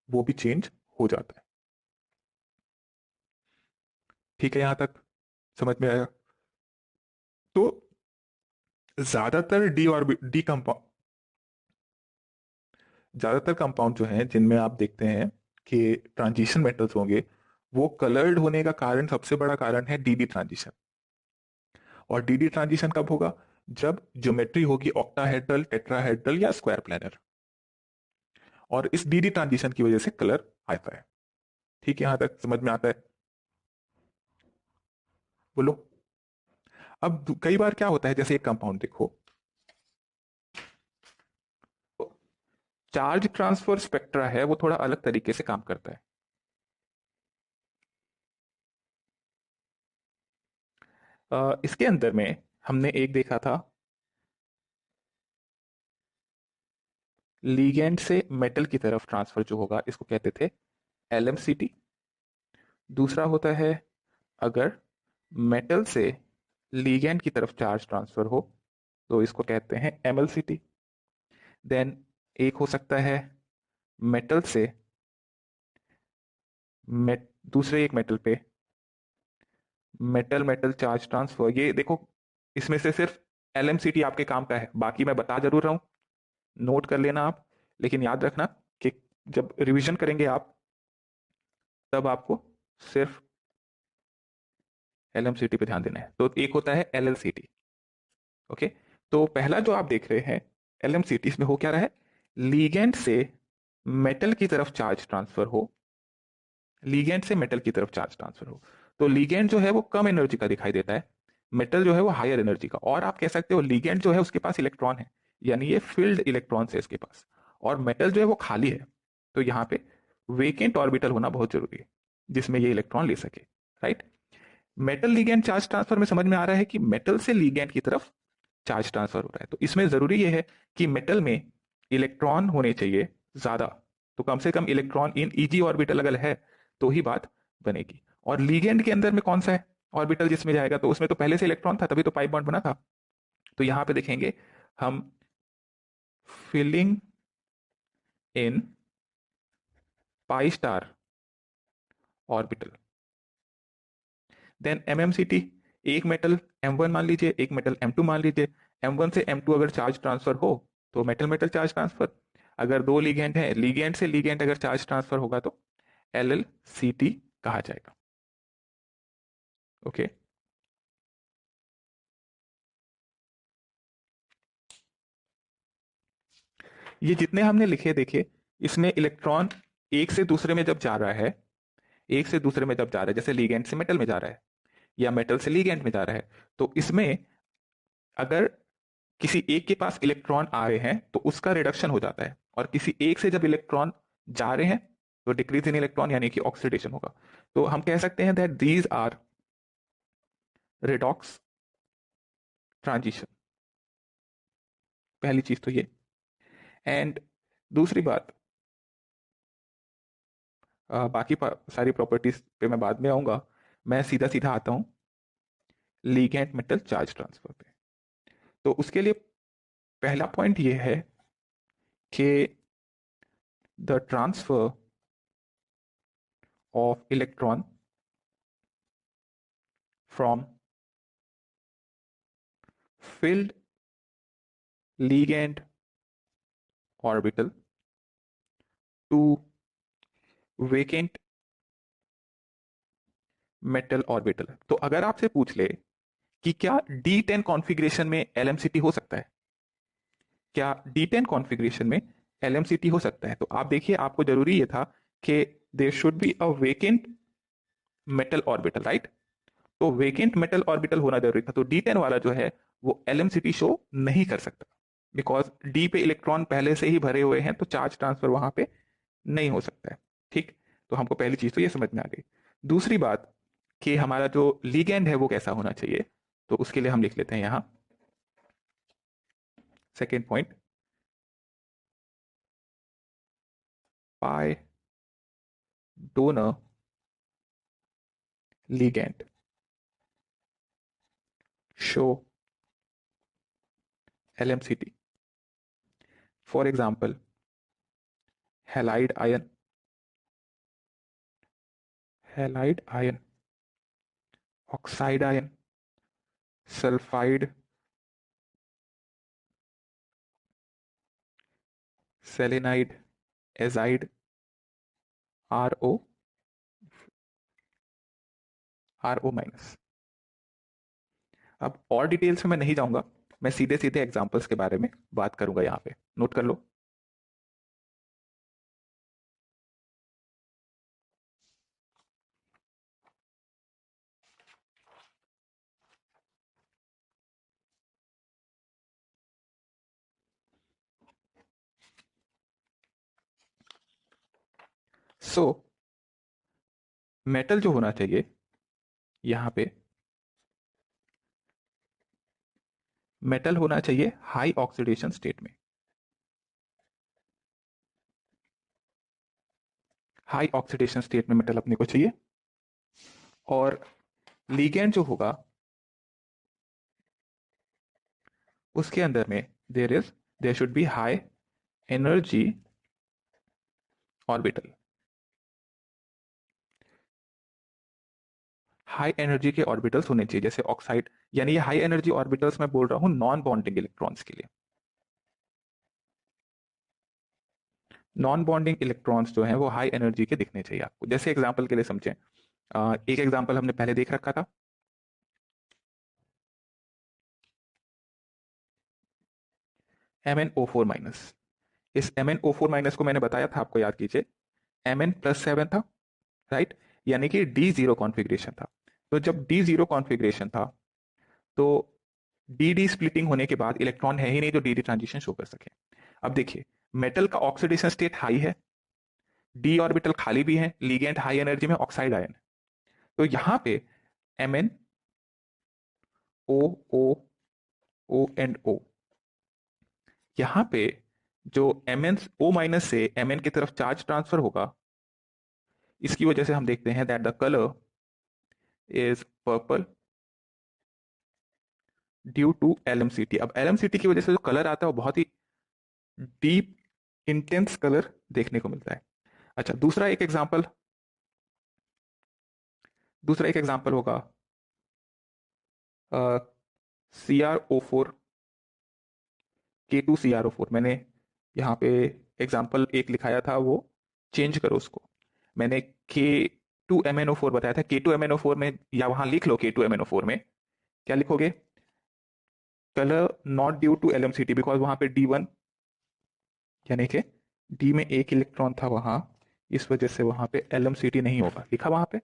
वो भी चेंज हो जाता है। ठीक है, यहां तक समझ में आया? तो ज्यादातर डी कंपाउंड, ज्यादातर कंपाउंड जो हैं जिनमें आप देखते हैं कि ट्रांजिशन मेटल्स होंगे, वो कलर्ड होने का कारण, सबसे बड़ा कारण है डी ट्रांजिशन। और डी ट्रांजिशन कब होगा? जब ज्योमेट्री होगी ऑक्टाहेड्रल, टेट्राहेड्रल या स्क्वायर प्लैनर, और इस डी ट्रांजिशन की वजह से कलर आता है। ठीक है, यहां तक समझ में आता है? बोलो। अब कई बार क्या होता है, जैसे एक कंपाउंड देखो, चार्ज ट्रांसफर स्पेक्ट्रा है वो थोड़ा अलग तरीके से काम करता है। इसके अंदर में हमने एक देखा था, लीगेंड से मेटल की तरफ ट्रांसफर जो होगा इसको कहते थे LMCT। दूसरा होता है अगर मेटल से लीगेंड की तरफ चार्ज ट्रांसफर हो तो इसको कहते हैं MLCT। देन एक हो सकता है मेटल से दूसरे एक मेटल पे मेटल मेटल चार्ज ट्रांसफर। ये देखो, इसमें से सिर्फ LMCT आपके काम का है, बाकी मैं बता जरूर रहा हूं, नोट कर लेना आप। लेकिन याद रखना कि जब रिवीजन करेंगे आप, तब आपको सिर्फ LMCT पे ध्यान देना है। तो एक होता है LLCT। ओके, तो पहला जो आप देख रहे हैं LMCT, इसमें हो क्या रहा है, लीगेंड से मेटल की तरफ चार्ज ट्रांसफर हो, लीगेंड से मेटल की तरफ चार्ज ट्रांसफर हो। तो लीगेंड जो है वो कम एनर्जी का दिखाई देता है, मेटल जो है वो हायर एनर्जी का, और आप कह सकते हो लिगेंड जो है उसके पास इलेक्ट्रॉन है, यानी ये फिल्ड इलेक्ट्रॉन्स है इसके पास, और मेटल जो है वो खाली है। तो यहाँ पे वेकेंट ऑर्बिटल होना बहुत जरूरी है जिसमें ये इलेक्ट्रॉन ले सके, right. Metal ligand charge transfer में समझ में आ रहा है कि मेटल से लिगेंड की तरफ चार्ज ट्रांसफर हो रहा है। तो इसमें जरूरी यह है कि मेटल में इलेक्ट्रॉन होने चाहिए ज्यादा, तो कम से कम इलेक्ट्रॉन इन ईजी ऑर्बिटल अगर है तो ही बात बनेगी। और लिगेंड के अंदर में कौन सा है ऑर्बिटल जिसमें जाएगा, तो उसमें तो पहले से इलेक्ट्रॉन था, तभी तो पाई बॉन्ड बना था। तो यहां पे देखेंगे हम filling in pi star orbital. Then MMCT, एक मेटल M1 मान लीजिए, एक मेटल M2 मान लीजिए। M1 से M2 अगर चार्ज ट्रांसफर हो तो मेटल मेटल चार्ज ट्रांसफर। अगर दो लिगेंड है, लिगेंड से लिगेंड अगर चार्ज ट्रांसफर होगा तो LLCT कहा जाएगा। ओके, ये जितने हमने लिखे देखिए, इसमें इलेक्ट्रॉन एक से दूसरे में जब जा रहा है, एक से दूसरे में जब जा रहा है, जैसे लिगेंड से मेटल में जा रहा है या मेटल से लिगेंड में जा रहा है, तो इसमें अगर किसी एक के पास इलेक्ट्रॉन आ रहे हैं तो उसका रिडक्शन हो जाता है, और किसी एक से जब इलेक्ट्रॉन जा रहे हैं तो डिक्रीज इन इलेक्ट्रॉन यानी कि ऑक्सीडेशन होगा। तो हम कह सकते हैं that these are redox transition. पहली चीज तो ये। एंड दूसरी बात, बाकी सारी प्रॉपर्टीज पे मैं बाद में आऊंगा, मैं सीधा सीधा आता हूं लिगेंड मेटल चार्ज ट्रांसफर पे। तो उसके लिए पहला पॉइंट ये है कि the transfer of electron from filled ligand orbital to vacant metal orbital। तो अगर आपसे पूछ ले कि क्या D10 कॉन्फ़िगरेशन में LMCT हो सकता है, क्या D10 कॉन्फ़िगरेशन में LMCT हो सकता है, तो आप देखिए आपको जरूरी ये था कि there should be a vacant metal orbital, right. तो वेकेंट मेटल ऑर्बिटल होना जरूरी था। तो D10 वाला जो है वो LMCT शो नहीं कर सकता, बिकॉज डी पे इलेक्ट्रॉन पहले से ही भरे हुए हैं, तो चार्ज ट्रांसफर वहां पे नहीं हो सकता है। ठीक, तो हमको पहली चीज तो ये समझ में आ गई। दूसरी बात कि हमारा जो लिगेंड है वो कैसा होना चाहिए, तो उसके लिए हम लिख लेते हैं यहां second point, pi donor ligand show LMCT। For example, halide ion, halide ion, oxide ion, sulfide, selenide, azide, RO minus. अब और डिटेल्स में मैं नहीं जाऊंगा, मैं सीधे सीधे एग्जांपल्स के बारे में बात करूंगा, यहां पे नोट कर लो। सो मेटल जो होना चाहिए यहां पे, मेटल होना चाहिए हाई ऑक्सीडेशन स्टेट में। हाई ऑक्सीडेशन स्टेट में मेटल अपने को चाहिए। और लिगेंड जो होगा उसके अंदर में there should be high energy orbital. High energy के ऑर्बिटल्स होने चाहिए, जैसे ऑक्साइड, यानी ये हाई एनर्जी ऑर्बिटल्स मैं बोल रहा हूं नॉन बॉन्डिंग इलेक्ट्रॉन्स के लिए। नॉन बॉन्डिंग इलेक्ट्रॉन्स जो हैं वो हाई एनर्जी के दिखने चाहिए आपको। जैसे एग्जांपल के लिए समझें, एक एग्जांपल हमने पहले देख रखा था, MnO4 माइनस। इस MnO4 माइनस को मैंने बताया था, आपको याद कीजिए, Mn+7 था, राइट, यानी कि D0 कॉन्फ़िगरेशन था। तो जब D0 कॉन्फ़िगरेशन था तो डी डी स्प्लिटिंग होने के बाद इलेक्ट्रॉन है ही नहीं जो डी डी ट्रांजिशन शो कर सके। अब देखिए, मेटल का ऑक्सीडेशन स्टेट हाई है, डी ऑर्बिटल खाली भी है, लिगेंड हाई एनर्जी में ऑक्साइड आयन। तो यहां पे Mn O O O and O, यहां पे जो Mn O माइनस से Mn की तरफ चार्ज ट्रांसफर होगा, इसकी वजह से हम देखते हैं that the colour is purple due to LMCT। अब LMCT की वजह से जो कलर आता है वो बहुत ही डीप इंटेंस कलर देखने को मिलता है। अच्छा, दूसरा एक एग्जांपल होगा CrO4 K2CrO4। मैंने यहाँ पे एग्जांपल एक लिखाया था, वो चेंज करो उसको। मैंने K2MnO4 बताया था, K2MnO4 में, या वहां लिख लो K2MnO4 में क्या लिखोगे, colour not due to LMCT, because वहां पे D1 यानी कि डी में एक इलेक्ट्रॉन था वहां, इस वजह से वहां पे LMCT नहीं होगा, लिखा वहां पे।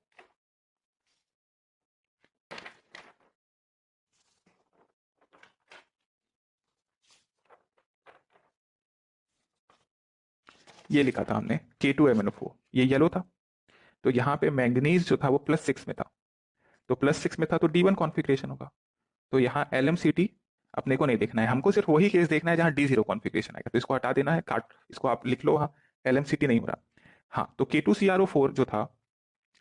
ये लिखा था हमने K2MnO4, ये येलो था। तो यहाँ पे मैंगनीज जो था वो +6 में था, तो +6 में था तो D1 कॉन्फ़िगरेशन होगा। तो यहाँ LMCT अपने को नहीं देखना है, हमको सिर्फ वही केस देखना है जहाँ D0 कॉन्फ़िगरेशन आएगा, तो इसको हटा देना है, काट इसको, आप लिख लो वहाँ LMCT नहीं हो रहा। हाँ, तो K2CrO4 जो था,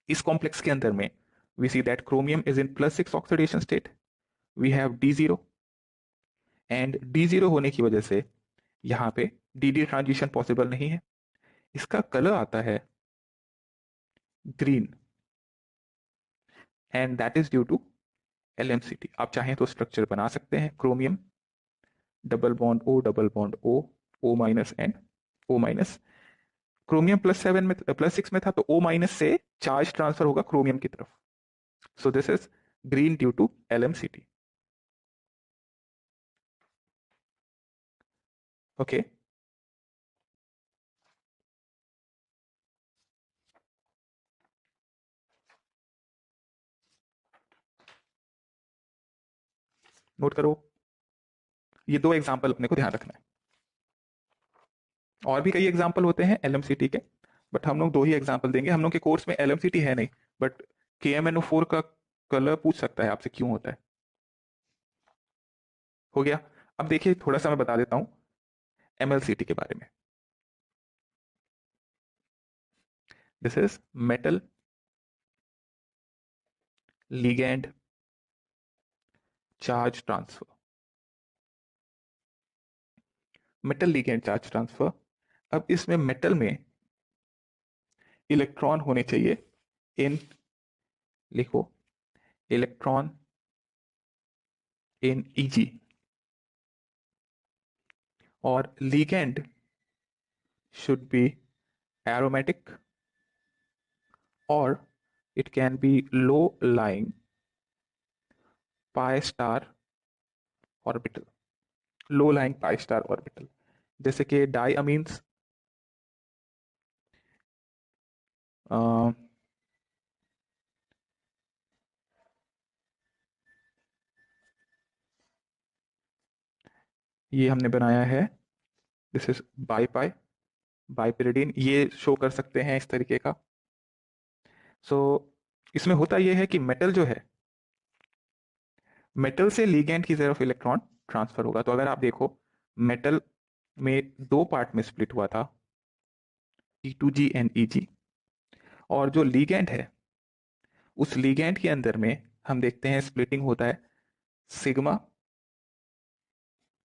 इस कॉम्प्लेक्स के अंदर में we see that chromium is in +6 oxidation state, we have D0, and D0 होने की वजह से यहाँ पे DD ट्रांजिशन पॉसिबल नहीं है। इसका कलर आता है green, and that is due to LMCT। आप चाहें तो स्ट्रक्चर बना सकते हैं, chromium double bond O double bond O, O minus and O minus. Chromium +6 में था, तो O माइनस से चार्ज ट्रांसफर होगा क्रोमियम की तरफ। So this is green due to LMCT। Okay, note करो, ये 2 एग्जाम्पल अपने को ध्यान रखना है। और भी कई एग्जाम्पल होते हैं LMCT के, बट हम लोग 2 ही एग्जाम्पल देंगे। हम लोग के कोर्स में LMCT है नहीं, बट KMnO4 का कलर पूछ सकता है आपसे क्यों होता है। हो गया। अब देखिए, थोड़ा सा मैं बता देता हूं MLCT के बारे में। This is metal ligand charge transfer. Metal ligand charge transfer. अब इसमें मेटल में इलेक्ट्रॉन होने चाहिए इन, लिखो, इलेक्ट्रॉन इन Eg, और ligand should be aromatic, or it can be low lying pi star orbital, low lying pi star orbital, जैसे कि डाइअमीन्स, ये हमने बनाया है, दिस इज बाईपाई, बाइपिरिडीन, ये शो कर सकते हैं इस तरीके का। सो इसमें होता यह है कि मेटल जो है, मेटल से लिगैंड की तरफ इलेक्ट्रॉन ट्रांसफर होगा। तो अगर आप देखो, मेटल में 2 पार्ट में स्प्लिट हुआ था, T2G एंड Eg, और जो लिगैंड है, उस लिगैंड के अंदर में हम देखते हैं स्प्लिटिंग होता है सिग्मा।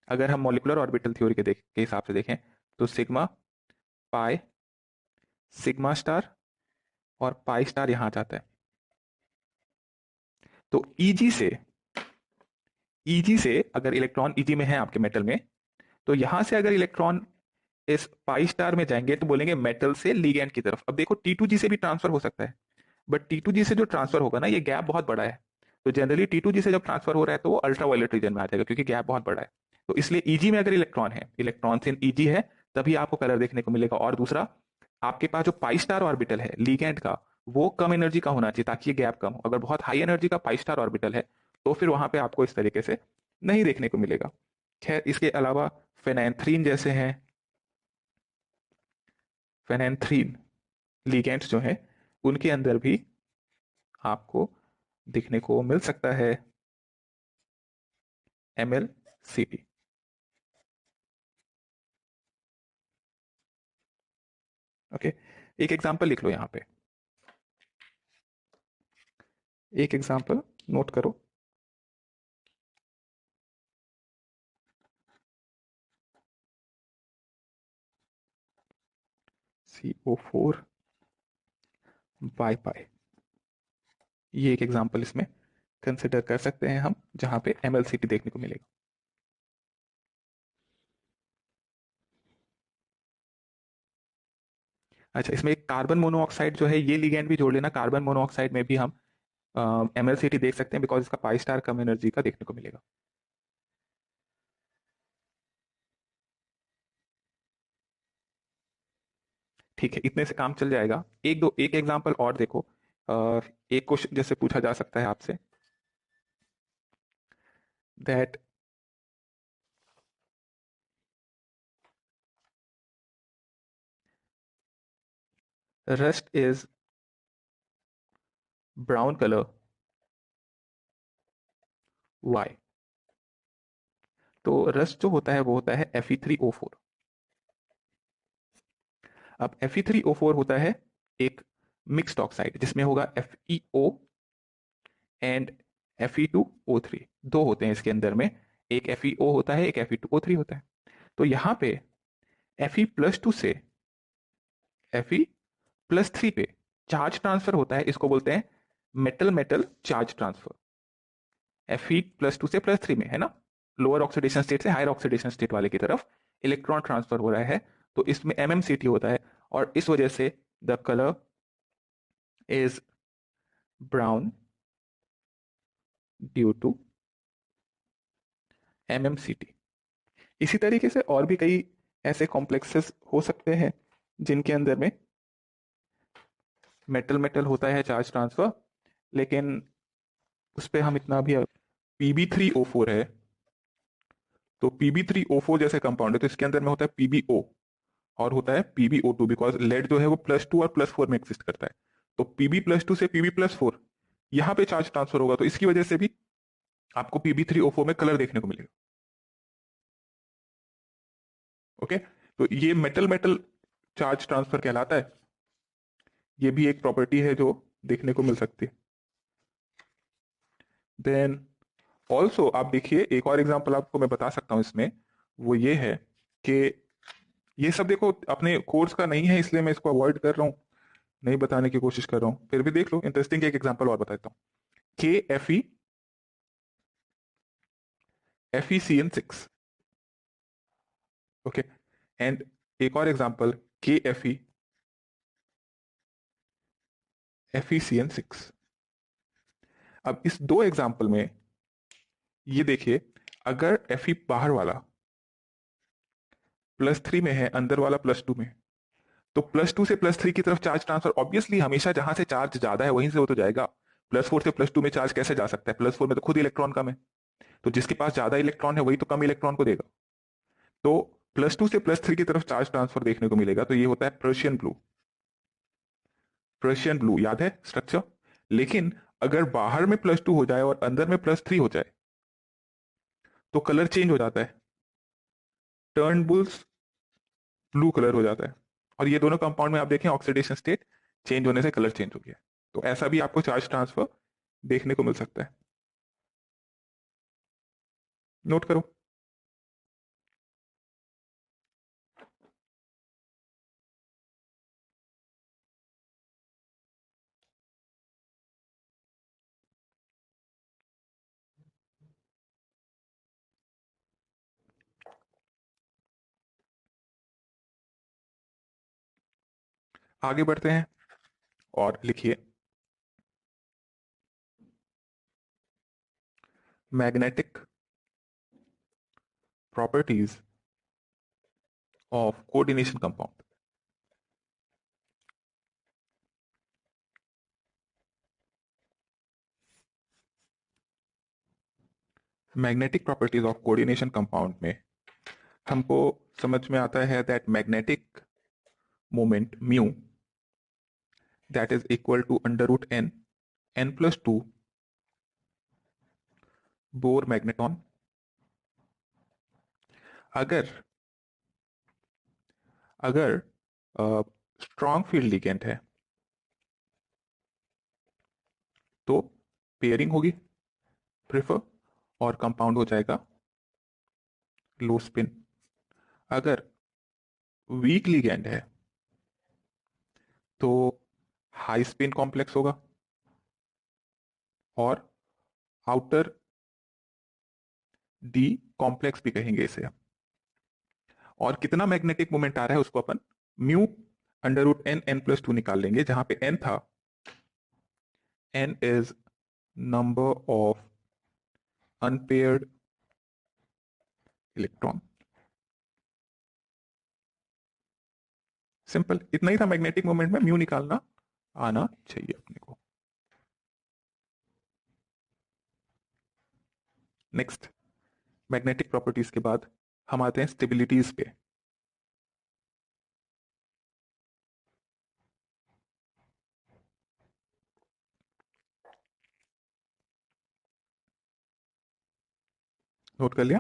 अगर हम मॉलिक्यूलर ऑर्बिटल थ्योरी के हिसाब से देखें, तो सिग्मा, पाई, सिग्मा स्टार और पाई स्टार यहां जाता है। तो Eg से अगर इलेक्ट्रॉन Eg में है आपके मेटल में, तो यहां से अगर इलेक्ट्रॉन इस पाई स्टार में जाएंगे तो बोलेंगे मेटल से लिगैंड की तरफ। अब देखो, T2G से भी ट्रांसफर हो सकता है, बट T2G से जो ट्रांसफर होगा ना, ये गैप बहुत बड़ा है, तो जनरली T2G से जब ट्रांसफर हो रहा है तो वो अल्ट्रावायलेट रीजन में आ जाएगा, क्योंकि गैप बहुत बड़ा है। तो इसलिए Eg में अगर इलेक्ट्रॉन है, इलेक्ट्रॉन इन Eg है, तभी आपको कलर देखने को मिलेगा। और दूसरा, आपके पास जो पाई स्टार ऑर्बिटल है लिगैंड का, वो कम एनर्जी का होना चाहिए ताकि ये गैप कम हो। अगर बहुत हाई एनर्जी का पाई स्टार ऑर्बिटल है तो फिर वहां पे आपको इस तरीके से नहीं देखने को मिलेगा। खैर, इसके अलावा फेनेंथ्रीन जैसे हैं, फेनेंथ्रीन लिगेंड्स जो हैं, उनके अंदर भी आपको दिखने को मिल सकता है MLCT। ओके, एक एग्जांपल लिख लो यहाँ पे, एक एग्जांपल नोट करो। CO4 बाई पाई, ये एक एग्जांपल इसमें कंसिडर कर सकते हैं हम, जहां पे MLCT देखने को मिलेगा। अच्छा, इसमें एक कार्बन मोनोऑक्साइड जो है, ये लिगेंड भी जोड़ लेना। कार्बन मोनोऑक्साइड में भी हम MLCT देख सकते हैं, बिकॉज इसका पाई स्टार कम एनर्जी का देखने को मिलेगा। ठीक है, इतने से काम चल जाएगा। एक एग्जांपल और देखो। एक क्वेश्चन जैसे पूछा जा सकता है आपसे, that rust is brown color, why? तो रस्ट जो होता है वो होता है Fe3O4। अब Fe3O4 होता है एक मिक्स्ड ऑक्साइड, जिसमें होगा FeO एंड Fe2O3। दो होते हैं इसके अंदर में, एक FeO होता है, एक Fe2O3 होता है। तो यहाँ पे Fe+2 से Fe+3 पे चार्ज ट्रांसफर होता है, इसको बोलते हैं metal metal charge transfer. Fe+2 से +3 में, है ना, लोअर ऑक्सीडेशन स्टेट से हायर ऑक्सीडेशन स्टेट वाले की तरफ इलेक्ट्रॉन ट्रांसफर हो रहा है, तो इसमें MMCT होता है, और इस वजह से the colour is brown due to MMCT। इसी तरीके से और भी कई ऐसे कॉम्प्लेक्सेस हो सकते हैं जिनके अंदर में मेटल मेटल होता है चार्ज ट्रांसफर, लेकिन उस पर हम इतना भी। Pb3O4 है, तो Pb3O4 जैसे कंपाउंड है, तो इसके अंदर में होता है PbO और होता है PbO2, बिकॉज लेड जो है वो +2 और +4 में एक्सिस्ट करता है। तो Pb+2 से Pb+4 यहाँ पे चार्ज ट्रांसफर होगा, तो इसकी वजह से भी आपको Pb3O4 में कलर देखने को मिलेगा। ओके, तो ये मेटल मेटल चार्ज ट्रांसफर कहलाता है। ये भी एक प्रॉपर्टी है जो देखने को मिल सकती है। देन ऑल्सो आप देखिए, एक और एग्जांपल आपको मैं बता सकता हूं इसमें, वो ये है कि ये सब देखो अपने कोर्स का नहीं है, इसलिए मैं इसको अवॉइड कर रहा हूँ, नहीं बताने की कोशिश कर रहा हूँ, फिर भी देख लो, इंटरेस्टिंग एक एग्जांपल और बताता हूँ। FeCN6। ओके, एंड एक और एग्जांपल FeCN6। अब इस दो एग्जांपल में ये देखिए, अगर Fe बाहर वाला +3 में है, अंदर वाला +2 में, तो +2 से +3 की तरफ चार्ज ट्रांसफर ऑब्वियसली हमेशा जहां से चार्ज ज्यादा है वहीं से वो तो जाएगा। +4 से +2 में चार्ज कैसे जा सकता है? +4 में तो खुद इलेक्ट्रॉन कम है, तो जिसके पास ज्यादा इलेक्ट्रॉन है वही तो कम इलेक्ट्रॉन को देगा। तो +2 से +3 की तरफ चार्ज ट्रांसफर देखने को मिलेगा, तो ये होता है पर्शियन ब्लू। पर्शियन ब्लू याद है स्ट्रक्चर। लेकिन अगर बाहर में +2 हो जाए और अंदर में +3 हो जाए, तो कलर चेंज हो जाता है, टर्न बुल्स ब्लू कलर हो जाता है। और ये दोनों कंपाउंड में आप देखें, ऑक्सीडेशन स्टेट चेंज होने से कलर चेंज हो गया। तो ऐसा भी आपको चार्ज ट्रांसफर देखने को मिल सकता है, नोट करो। आगे बढ़ते हैं और लिखिए, magnetic properties of coordination compound. Magnetic properties of coordination compound में हमको समझ में आता है that magnetic moment mu that is equal to under root n plus 2 bohr magneton. अगर अगर स्ट्रॉन्ग फील्ड लिगेंड है तो पेयरिंग होगी प्रेफर और कंपाउंड हो जाएगा लो स्पिन। अगर वीक लिगेंड है तो हाई स्पिन कॉम्प्लेक्स होगा और आउटर डी कॉम्प्लेक्स भी कहेंगे इसे। और कितना मैग्नेटिक मोमेंट आ रहा है उसको अपन mu under root n plus 2 निकाल लेंगे, जहां पे n था, n is number of unpaired electron. Simple इतना ही था, मैग्नेटिक मोमेंट में म्यू निकालना आना चाहिए अपने को। नेक्स्ट मैग्नेटिक प्रॉपर्टीज के बाद हम आते हैं स्टेबिलिटीज पे। नोट कर लिया?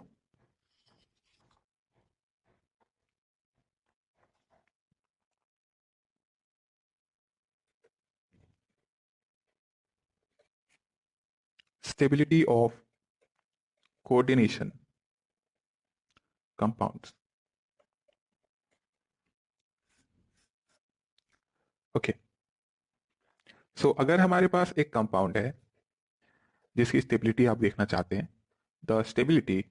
Stability of coordination compounds. Okay, so अगर हमारे पास एक कंपाउंड है जिसकी स्टेबिलिटी आप देखना चाहते हैं, the stability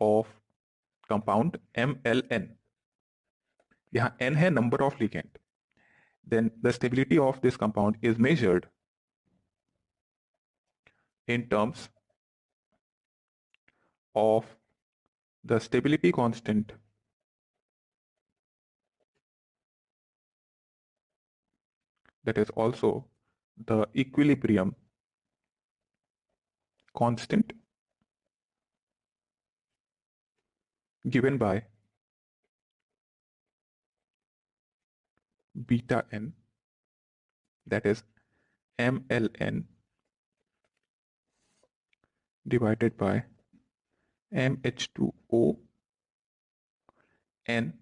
of compound MLN, यहां n है number of ligand, then the stability of this compound is measured in terms of the stability constant that is also the equilibrium constant given by beta n, that is MLN divided by MH2O n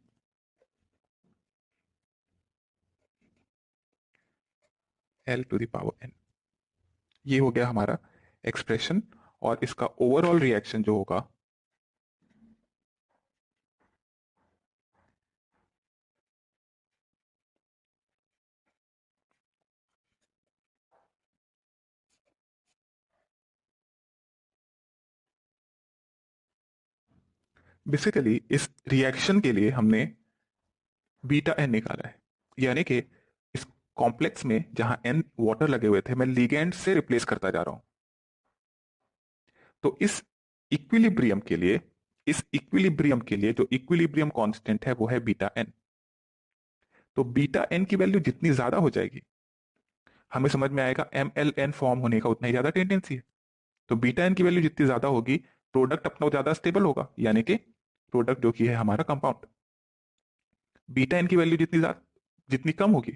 L to the power n। ये हो गया हमारा expression, और इसका overall reaction जो होगा basically इस reaction के लिए हमने बीटा एन निकाला है, यानी कि इस कॉम्प्लेक्स में जहां एन वाटर लगे हुए थे मैं लिगेंड से रिप्लेस करता जा रहा हूं। तो इस इक्विलिब्रियम के लिए जो इक्विलिब्रियम कांस्टेंट है वो है बीटा एन। तो बीटा एन की वैल्यू जितनी ज्यादा हो जाएगी, हमें समझ में आएगा MLN फॉर्म होने का उतना ही ज्यादा टेंडेंसी है। तो बीटा एन की वैल्यू जितनी ज्यादा होगी, प्रोडक्ट अपना ज्यादा स्टेबल होगा, यानी कि प्रोडक्ट जो कि है हमारा कंपाउंड। बीटा एन की वैल्यू जितनी कम होगी,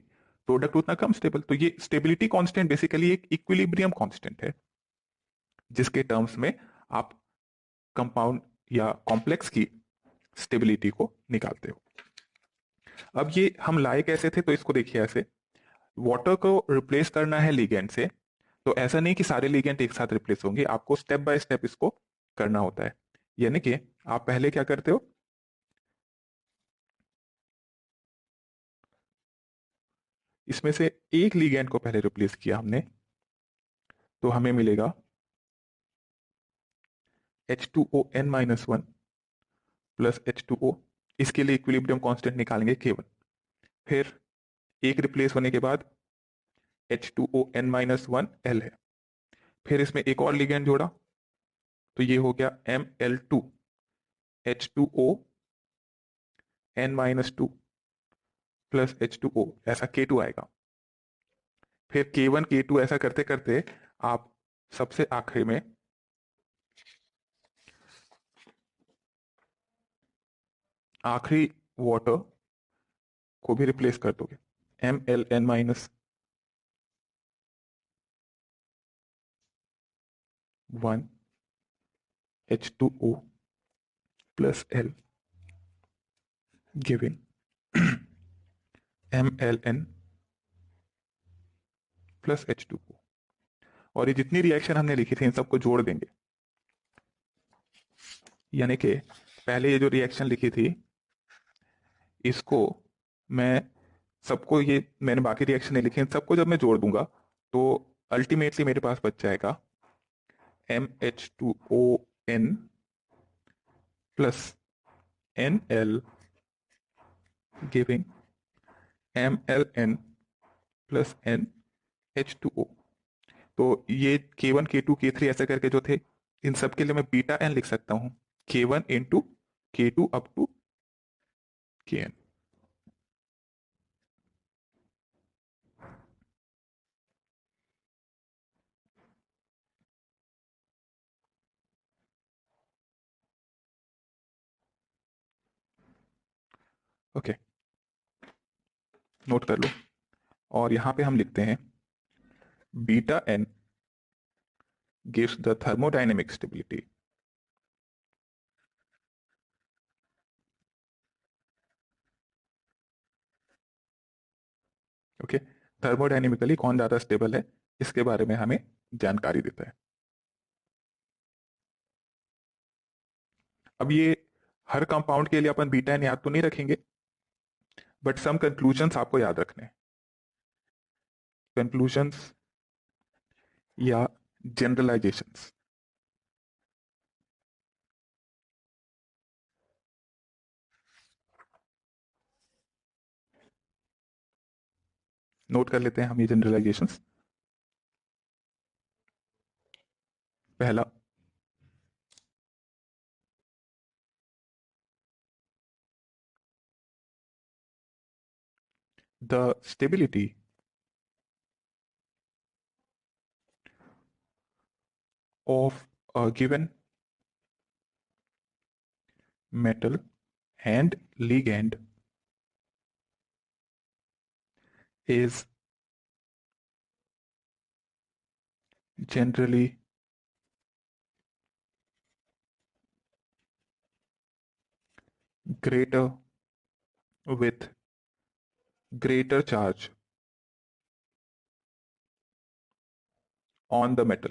प्रोडक्ट उतना कम स्टेबल। तो ये स्टेबिलिटी कांस्टेंट बेसिकली एक इक्विलिब्रियम कांस्टेंट है, जिसके टर्म्स में आप कंपाउंड या कॉम्प्लेक्स की स्टेबिलिटी को निकालते हो। अब ये हम लाए कैसे थे, तो इसको देखिए ऐसे, वाटर को रिप्लेस करना है लिगेंड से, तो ऐसा नहीं कि सारे लिगेंड एक साथ रिप्लेस होंगे, आपको स्टेप बाय स्टेप इसको करना होता है। यानी कि आप पहले क्या करते हो, इसमें से एक लिगेंड को पहले रिप्लेस किया हमने, तो हमें मिलेगा H2ON-1 प्लस H2O। इसके लिए इक्विलिब्रियम कांस्टेंट निकालेंगे K1। फिर एक रिप्लेस होने के बाद H2ON-1 L है। फिर इसमें एक और लिगेंड जोड़ा, तो ये हो गया ML2 H2O N-2 plus H2O, ऐसा K2 आएगा। फिर K1 K2 ऐसा करते करते आप सबसे आखिरी में आखिरी वाटर को भी रिप्लेस कर दोगे, MLN minus 1H2O plus L giving MLN plus H2O। और ये जितनी रिएक्शन हमने लिखी थी इन सबको जोड़ देंगे, यानी कि पहले ये जो रिएक्शन लिखी थी इसको मैं सबको, ये मैंने बाकी रिएक्शन नहीं लिखे, इन सबको जब मैं जोड़ दूंगा तो अल्टीमेटली मेरे पास बच जाएगा MH2ON plus NL giving MLN plus NH2O। तो ये K1 K2 K3 ऐसे करके जो थे, इन सब के लिए मैं बीटा एन लिख सकता हूं, K1 into K2 up to Kn। Okay, note कर लो। और यहां पे हम लिखते हैं beta n gives the thermodynamic stability okay, thermodynamically कौन ज्यादा स्टेबल है इसके बारे में हमें जानकारी देता है। अब ये हर कंपाउंड के लिए अपन बीटा एन याद तो नहीं रखेंगे, बट सम कंक्लूजन्स आपको याद रखने हैं। कंक्लूजन्स या जनरलाइजेशंस। नोट कर लेते हैं हम ये जनरलाइजेशंस। पहला, the stability of a given metal and ligand is generally greater with greater charge on the metal।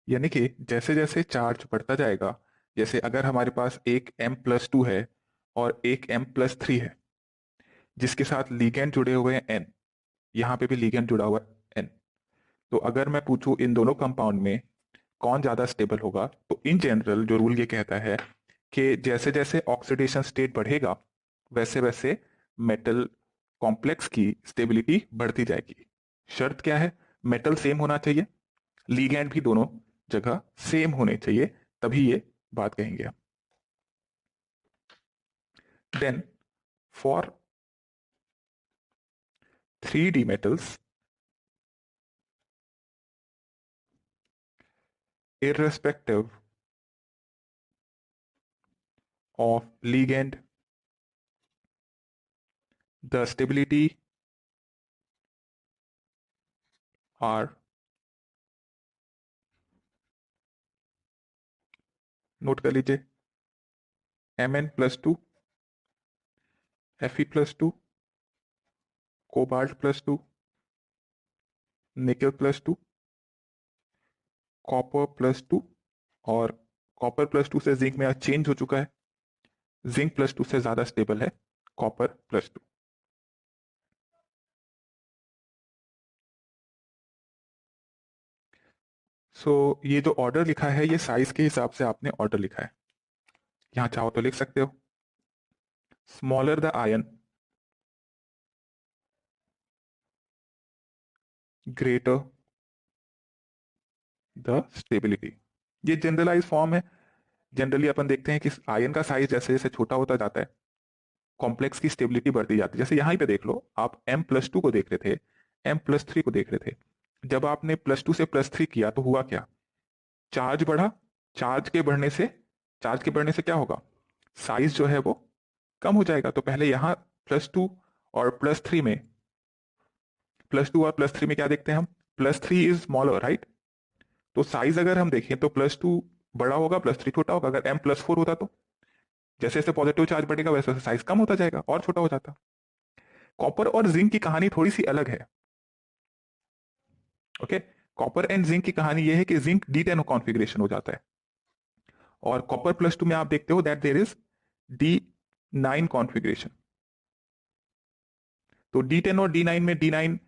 यानी कि जैसे जैसे चार्ज बढ़ता जाएगा, जैसे अगर हमारे पास एक M+2 है और एक M+3 है जिसके साथ लीगेंड जुड़े हुए हैं N, यहां पे भी लीगेंड जुड़ा हुआ है N, तो अगर मैं पूछूं इन दोनों कंपाउंड में कौन ज्यादा स्टेबल होगा, तो इन जनरल जो रूल ये कहता है कि जैसे जैसे ऑक्सीडेशन स्टेट बढ़ेगा वैसे वैसे मेटल कॉम्प्लेक्स की स्टेबिलिटी बढ़ती जाएगी। शर्त क्या है? मेटल सेम होना चाहिए, लीगैंड भी दोनों जगह सेम होने चाहिए, तभी ये बात कहेंगे हम। Then for 3D metals irrespective of ligand, the stability are, note कर लीजिए, Mn+2, Fe+2, कोबाल्ट+2, निकल+2, कॉपर+2, और कॉपर+2 से जिंक में आज चेंज हो चुका है, जिंक+2 से ज्यादा स्टेबल है कॉपर+2। सो ये जो ऑर्डर लिखा है ये साइज के हिसाब से आपने ऑर्डर लिखा है, यहां चाहो तो लिख सकते हो, smaller the ion greater the stability. ये जनरलाइज फॉर्म है। जनरली अपन देखते हैं कि आयन का साइज जैसे जैसे छोटा होता जाता है कॉम्प्लेक्स की स्टेबिलिटी बढ़ती जाती है। जैसे यहां पे देख लो, आप M+2 को देख रहे थे, M+3 को देख रहे थे, जब आपने +2 से +3 किया तो हुआ क्या? चार्ज बढ़ा चार्ज के बढ़ने से क्या होगा, साइज जो है वो कम हो जाएगा। तो पहले यहां +2 और +3 में, +2 और +3 में क्या देखते हैं हम, +3 इज स्मॉलर, राइट। तो साइज अगर हम देखें तो +2 बड़ा होगा, +3 छोटा होगा। अगर m+4 होता तो जैसे जैसे पॉजिटिव चार्ज बढ़ेगा वैसे वैसे साइज कम होता जाएगा और छोटा हो जाता। कॉपर और जिंक की कहानी थोड़ी सी अलग है। ओके, कॉपर एंड जिंक की कहानी यह है कि जिंक D10 कॉन्फ़िगरेशन हो जाता है, और कॉपर +2 में आप देखते हो that there is D9 configuration. तो D10 और D9 में D9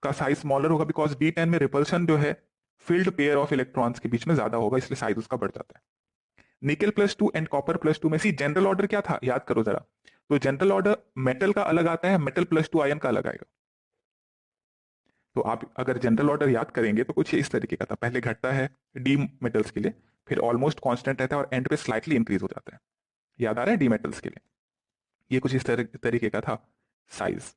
का साइज स्मॉलर होगा बिकॉज D10 में रिपल्शन जो है फील्ड पेयर ऑफ इलेक्ट्रॉन्स के बीच में ज्यादा होगा, इसलिए साइज उसका बढ़ जाता है। निकल +2 एंड कॉपर +2 में सी जनरल ऑर्डर क्या था, याद करो जरा। तो जनरल ऑर्डर मेटल का अलग आता है, मेटल +2 आयन का अलग आएगा। तो आप अगर जनरल ऑर्डर याद करेंगे तो कुछ इस तरीके का था, पहले घटता है डी मेटल्स के लिए, फिर ऑलमोस्ट कांस्टेंट रहता है और एंड पे स्लाइटली इंक्रीज हो जाता है। याद आ रहा है डी मेटल्स के लिए, ये कुछ इस तरीके का था साइज।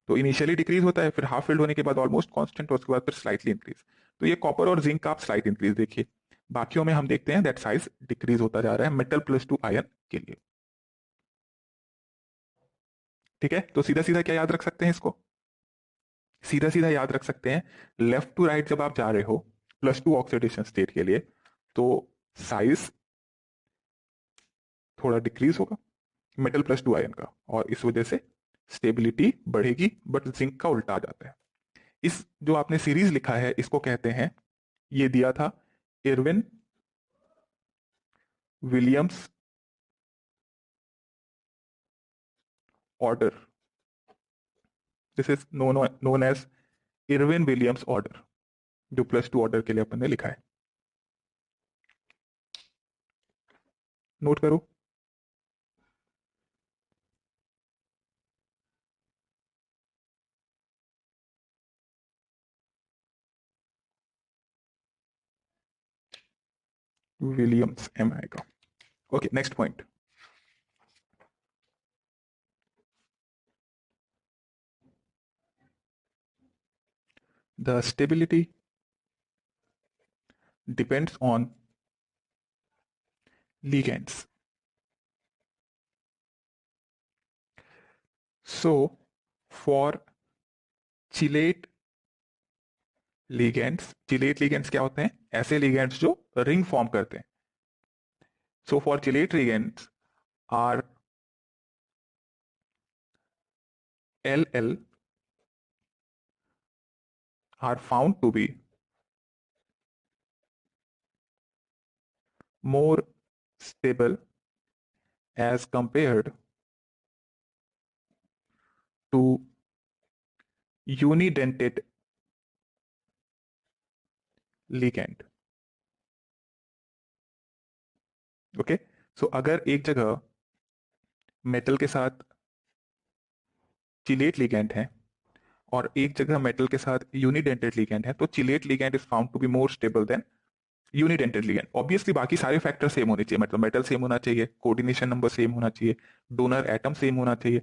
तो इनिशियली डिक्रीज होता है, फिर हाफ फिल्ड होने के बाद ऑलमोस्ट कांस्टेंट और उसके बाद फिर स्लाइटली इंक्रीज। तो ये कॉपर और जिंक का आप स्लाइट इंक्रीज देखिए। बाकियों में हम देखते हैं दैट साइज डिक्रीज होता जा रहा है मेटल +2 आयन के लिए। ठीक है, तो सीधा सीधा क्या याद रख सकते हैं इसको, सीधा सीधा याद रख सकते हैं, लेफ्ट टू राइट जब आप जा रहे हो +2 ऑक्सीडेशन स्टेट के लिए तो साइज थोड़ा डिक्रीज होगा मेटल +2 आयन का, और इस वजह से स्टेबिलिटी बढ़ेगी, बट जिंक का उल्टा आ जाता है। इस जो आपने सीरीज लिखा है इसको कहते हैं, ये दिया था Irving Williams order, this is known as Irving Williams order, जो +2 ऑर्डर के लिए अपन ने लिखा है। नोट करो। विलियम्स एम आएगा। Okay, next point. The stability depends on ligands. So, for chelate ligands क्या होते हैं, ऐसे ligands जो ring form करते हैं। So, for chelate ligands are LL are found to be more stable as compared to unidentate ligand. Okay, so अगर एक जगह मेटल के साथ चिलेट लिगेंड है और एक जगह मेटल के साथ यूनिडेंटेड लिगेंड है, तो chelate ligand is found to be more stable than unidentate ligand. Obviously बाकी सारे फैक्टर सेम होने चाहिए, मतलब मेटल सेम होना चाहिए, कोऑर्डिनेशन नंबर सेम होना चाहिए, डोनर एटम सेम होना चाहिए।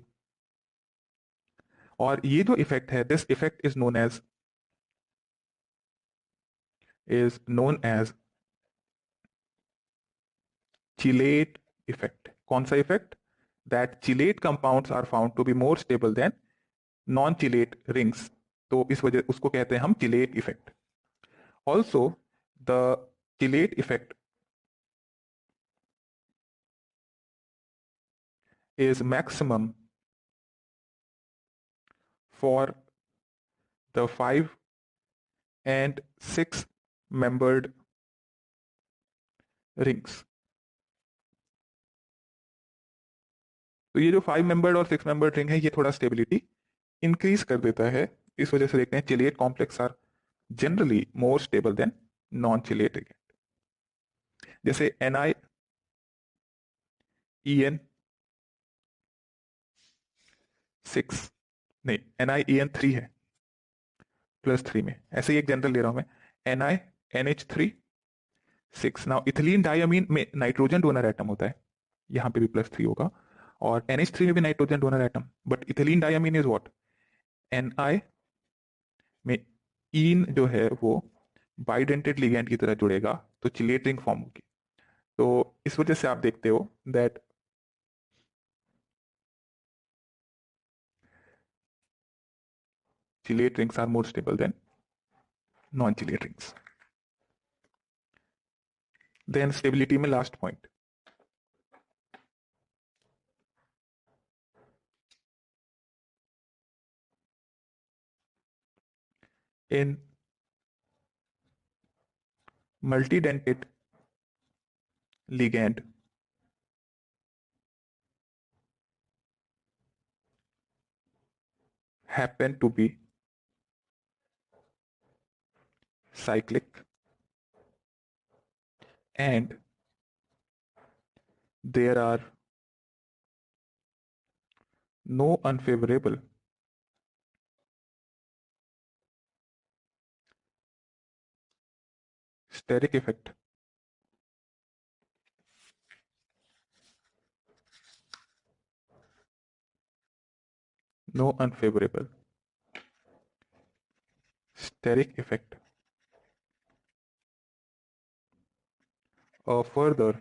और ये जो इफेक्ट है, this effect is known as chelate effect. कौन सा effect, that chelate compounds are found to be more stable than non chelate rings, तो इस वजह उसको कहते हैं हम chelate effect. Also the chelate effect is maximum for the 5 and 6 membered rings। तो ये जो 5 मेंबर्ड और 6 मेंबर्ड रिंग है ये थोड़ा स्टेबिलिटी इंक्रीज कर देता है, इस वजह से देखते हैं chelate complex are generally more stable than non chelate ring. जैसे NiEN6 नहीं, NiEN3 है +3 में, ऐसे ही एक जनरल ले रहा हूं मैं, NiNH3 6। नाउ इथिलीन डायमीन में नाइट्रोजन डोनर एटम होता है, यहाँ पे भी +3 होगा, और NH3 में भी nitrogen donor atom, but ethylene diamine is what, Ni में ईन जो है वो बाइडेंटेड लिगेंड की तरह जुड़ेगा तो चिलेट रिंग फॉर्म होगी। तो इस वजह से आप देखते हो that chelate rings are more stable than non chelate rings. Then stability में last point, in multidentate ligand happen to be cyclic and there are no unfavorable steric effect no unfavorable steric effect or further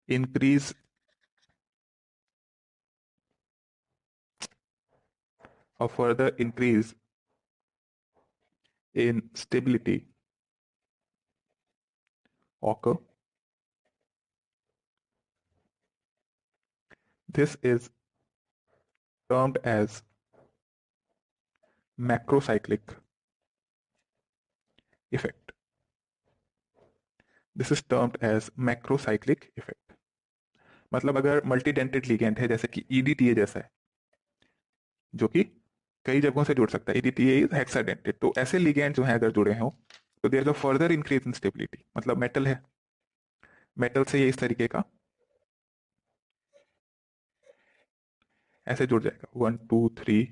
increase or further increase in stability occur. This is termed as macrocyclic effect. This is termed as macrocyclic effect. मतलब अगर मल्टीडेंटेड ligand है जैसे कि EDTA जैसा है जो कि कई जगहों से जुड़ सकता है, EDTA इज हेक्साडेंटेड, तो ऐसे लिगेंड जो है अगर जुड़े हों तो there is a further increase in stability. मतलब मेटल है, मेटल से ये इस तरीके का ऐसे जुड़ जाएगा 1 2 3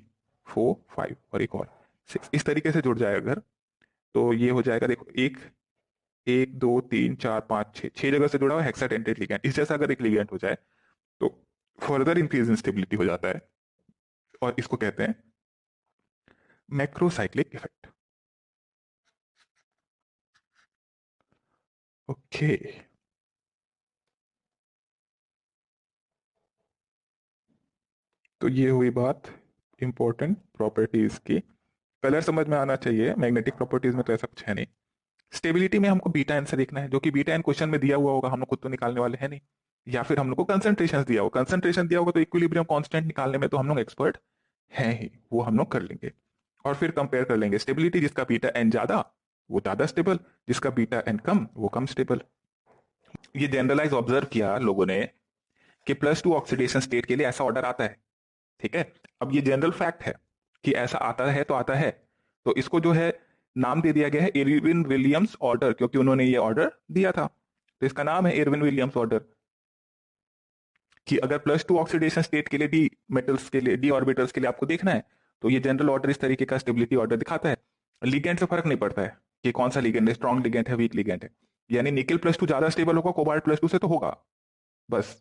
4 5 और एक और 6, इस तरीके से जुड़ जाएगा अगर तो ये हो जाएगा। देखो एक एक दो तीन चार पाँच छः, छह जगह से जुड़ा हुआ हेक्साडेंटेड लिगेंड, इस जैसा अगर एक लिगेंड हो जाए तो फर्दर इंक्रीज इन स्टेबिलिटी हो जाता है और इसको कहते हैं मैक्रोसाइक्लिक इफेक्ट। ओके, तो ये हुई बात इंपॉर्टेंट प्रॉपर्टीज की। कलर समझ में आना चाहिए, मैग्नेटिक प्रॉपर्टीज में तो ऐसा कुछ है नहीं। स्टेबिलिटी में हमको बीटा एन से देखना है, जो कि बीटा एन क्वेश्चन में दिया हुआ होगा, हम लोग खुद तो निकालने वाले हैं नहीं, या फिर हम लोग को कंसंट्रेशन दिया होगा, कंसंट्रेशन दिया होगा तो इक्विलिब्रियम कांस्टेंट निकालने में तो हम लोग एक्सपर्ट हैं ही, वो हम लोग कर लेंगे। और फिर कंपेयर कर लेंगे स्टेबिलिटी, जिसका बीटा एन ज्यादा वो ज्यादा स्टेबल, जिसका बीटा एन कम वो कम स्टेबल। ये जनरलाइज ऑब्जर्व किया लोगों ने कि +2 ऑक्सीडेशन स्टेट के लिए ऐसा ऑर्डर आता है, ठीक है। अब ये जनरल फैक्ट है कि ऐसा आता है तो आता है, तो इसको जो है नाम दे दिया गया है इरविन विलियम्स ऑर्डर, क्योंकि उन्होंने ये ऑर्डर दिया था, तो इसका नाम है इरविन विलियम्स ऑर्डर। कि अगर +2 ऑक्सीडेशन स्टेट के लिए डी मेटल्स के लिए, डी ऑर्बिटल्स के लिए आपको देखना है तो ये जनरल ऑर्डर इस तरीके का स्टेबिलिटी ऑर्डर दिखाता है। लिगेंड से फर्क नहीं पड़ता है कि कौन सा लिगेंड है, स्ट्रॉन्ग लिगेंड है, वीक लिगेंड है, यानी निकेल +2 ज्यादा स्टेबल होगा कोबाल्ट +2 से तो होगा, बस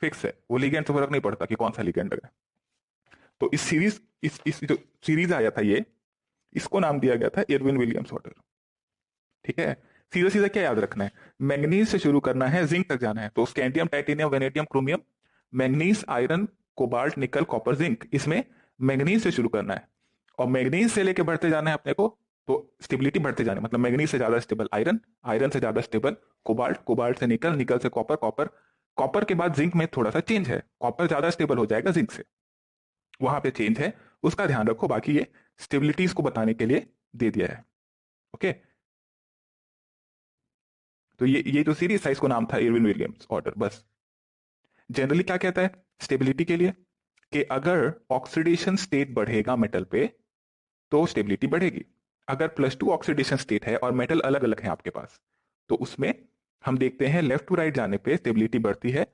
फिक्स है, वो लिगेंड से फर्क नहीं पड़ता कि कौन सा लिगेंड है। तो इस सीरीज इस जो सीरीज आया था ये, इसको नाम दिया गया था इरविन विलियम्स ऑर्डर, ठीक है। सीधा सीधा क्या याद रखना है, मैंगनीज से शुरू करना है, जिंक तक जाना है, तो scandium titanium vanadium chromium manganese iron cobalt nickel copper zinc, इसमें मैंगनीज से शुरू करना है और मैंगनीज से लेके बढ़ते जाना है अपने को, तो स्टेबिलिटी बढ़ते जाना है, मतलब मैंगनीज से ज्यादा स्टेबल आयरन, आयरन से ज्यादा स्टेबल कोबाल्ट, कोबाल्ट से निकल, निकल से कॉपर, कॉपर, कॉपर के बाद जिंक में थोड़ा सा चेंज है, कॉपर ज्यादा स्टेबल हो जाएगा जिंक से, वहां पे चेंज है, उसका ध्यान रखो, बाकी ये स्टेबिलिटीज को बताने के लिए दे दिया है। ओके, तो ये जो सीरीज था इसको नाम था इरविन विलियम्स ऑर्डर। बस जनरली क्या कहता है स्टेबिलिटी के लिए कि अगर ऑक्सीडेशन स्टेट बढ़ेगा मेटल पे तो स्टेबिलिटी बढ़ेगी। अगर +2 ऑक्सीडेशन स्टेट है और मेटल अलग अलग है आपके पास, तो उसमें हम देखते हैं लेफ्ट टू राइट जाने पे स्टेबिलिटी बढ़ती है,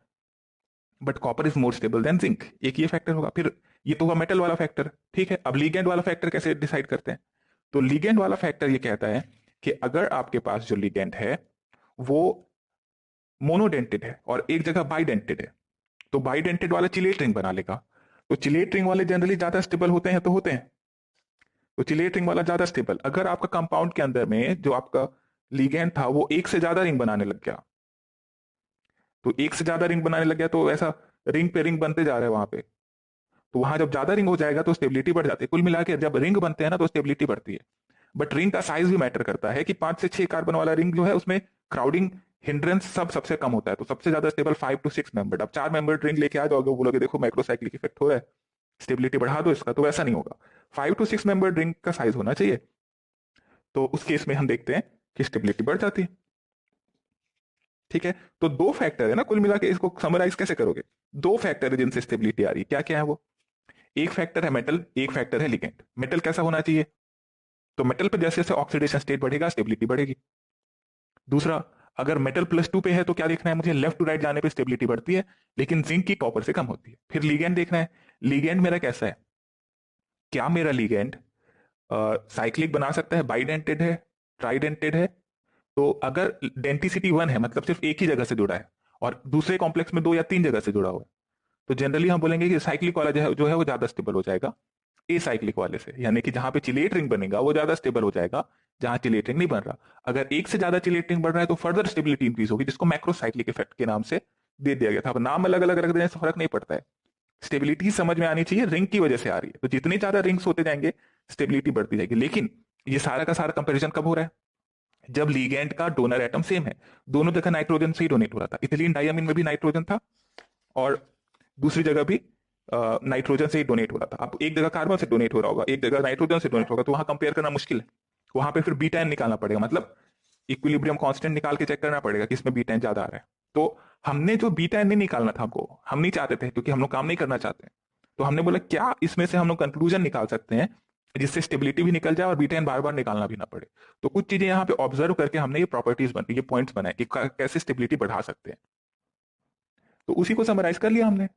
but copper is more stable then zinc, एक ये फैक्टर होगा। फिर ये तो हुआ मेटल वाला फैक्टर, ठीक है। अब लीगेंड वाला फैक्टर कैसे डिसाइड करते हैं, तो लीगेंड वाला फैक्टर ये कहता है कि अगर आपके पास जो लीगेंड है वो मोनोडेंटेड है और एक जगह बाइडेंटेड है, तो बाइडेंटेड वाला चिलेट रिंग बना लेगा, तो चिलेट रिंग वाले जनरली ज्यादा स्टेबल होते हैं, तो होते हैं तो चिलेट रिंग वाला ज्यादा स्टेबल। अगर आपका कंपाउंड के अंदर में जो आपका लिगेंड था वो एक से ज्यादा रिंग बनाने लग गया, तो एक से ज्यादा रिंग बनाने लग गया तो ऐसा रिंग पे रिंग बनते जा रहे हैं वहां पे, तो वहां जब ज्यादा रिंग हो जाएगा तो स्टेबिलिटी बढ़ जाती है। कुल मिला के जब रिंग बनते हैं ना तो स्टेबिलिटी बढ़ती है। बट रिंग का साइज भी मैटर करता है कि 5 से 6 कार्बन वाला रिंग जो है उसमें क्राउडिंग हिंड्रेंस सब सबसे कम होता है, तो सबसे ज्यादा स्टेबल 5 to 6 मेंबर। अब 4 मेंबर रिंग लेके आ जाओगे, बोलोगे देखो माइक्रोसाइक्लिक इफेक्ट हो रहा है, स्टेबिलिटी बढ़ा दो इसका, तो वैसा नहीं होगा। 5 to 6 मेंबर रिंग का साइज होना चाहिए, तो उस केस में हम देखते हैं कि स्टेबिलिटी बढ़ जाती है। ठीक है, तो दो फैक्टर है ना, कुल मिला के इसको समराइज कैसे करोगे? दो फैक्टर है जिनसे स्टेबिलिटी आ रही है, क्या क्या है वो? एक फैक्टर है मेटल, एक फैक्टर है लिगेंड। मेटल कैसा होना चाहिए? तो मेटल पे जैसे जैसे ऑक्सीडेशन स्टेट बढ़ेगा स्टेबिलिटी बढ़ेगी। दूसरा, अगर मेटल +2 पे है तो क्या देखना है मुझे? लेफ्ट टू राइट जाने पे स्टेबिलिटी बढ़ती है, लेकिन जिंक की कॉपर से कम होती है। फिर लिगेंड देखना है, लिगेंड मेरा कैसा है? क्या मेरा लिगेंड साइक्लिक बना सकता है, बाइडेंटेड है, ट्राइडेंटेड है? तो अगर डेंटिसिटी 1 है, मतलब सिर्फ एक ही जगह से जुड़ा है, और दूसरे कॉम्प्लेक्स में 2 या 3 जगह से जुड़ा हुआ है, तो जनरली हम बोलेंगे कि साइक्लिक वाला जो है वो ज्यादा स्टेबल हो जाएगा ए साइक्लिक वाले से, यानी कि जहां पे चिलेट रिंग बनेगा वो ज्यादा स्टेबल हो जाएगा जहां चिलेट रिंग नहीं बन रहा। अगर एक से ज्यादा चिलेट रिंग बन रहा है तो फर्दर स्टेबिलिटी इंक्रीज होगी, जिसको मैक्रोसाइक्लिक इफेक्ट के नाम से दे दिया गया था। अब नाम अलग अलग रख देने से फर्क नहीं पड़ता है, स्टेबिलिटी समझ में आनी चाहिए, रिंग की वजह से आ रही है। तो जितने ज्यादा रिंग्स होते जाएंगे स्टेबिलिटी बढ़ती जाएगी। लेकिन ये सारा का सारा कंपेरिजन कब हो रहा है? जब लीगेंड का डोनर एटम सेम है, दोनों जगह नाइट्रोजन से ही डोनेट हो रहा था। इथिलीन डायमीन में भी नाइट्रोजन था और दूसरी जगह भी नाइट्रोजन से ही डोनेट हो रहा था। अब एक जगह कार्बन से डोनेट हो रहा होगा, एक जगह नाइट्रोजन से डोनेट होगा, तो वहां कंपेयर करना मुश्किल है। वहां पे फिर बीटा निकालना पड़ेगा, मतलब इक्विलिब्रियम कांस्टेंट निकाल के चेक करना पड़ेगा कि इसमें बीटा ज्यादा आ रहा है। तो हमने जो बीटा नहीं निकालना था हमको, हम नहीं चाहते थे क्योंकि हम लोग काम नहीं करना चाहते, तो हमने बोला क्या इसमें से हम लोग कंक्लूजन निकाल सकते हैं जिससे स्टेबिलिटी भी निकल जाए और बीटा बार बार निकालना भी ना पड़े। तो कुछ चीजें यहाँ पे ऑब्जर्व करके हमने ये प्रॉपर्टीज ये पॉइंट्स बनाए कि कैसे स्टेबिलिटी बढ़ा सकते हैं। तो उसी को समराइज कर लिया हमने।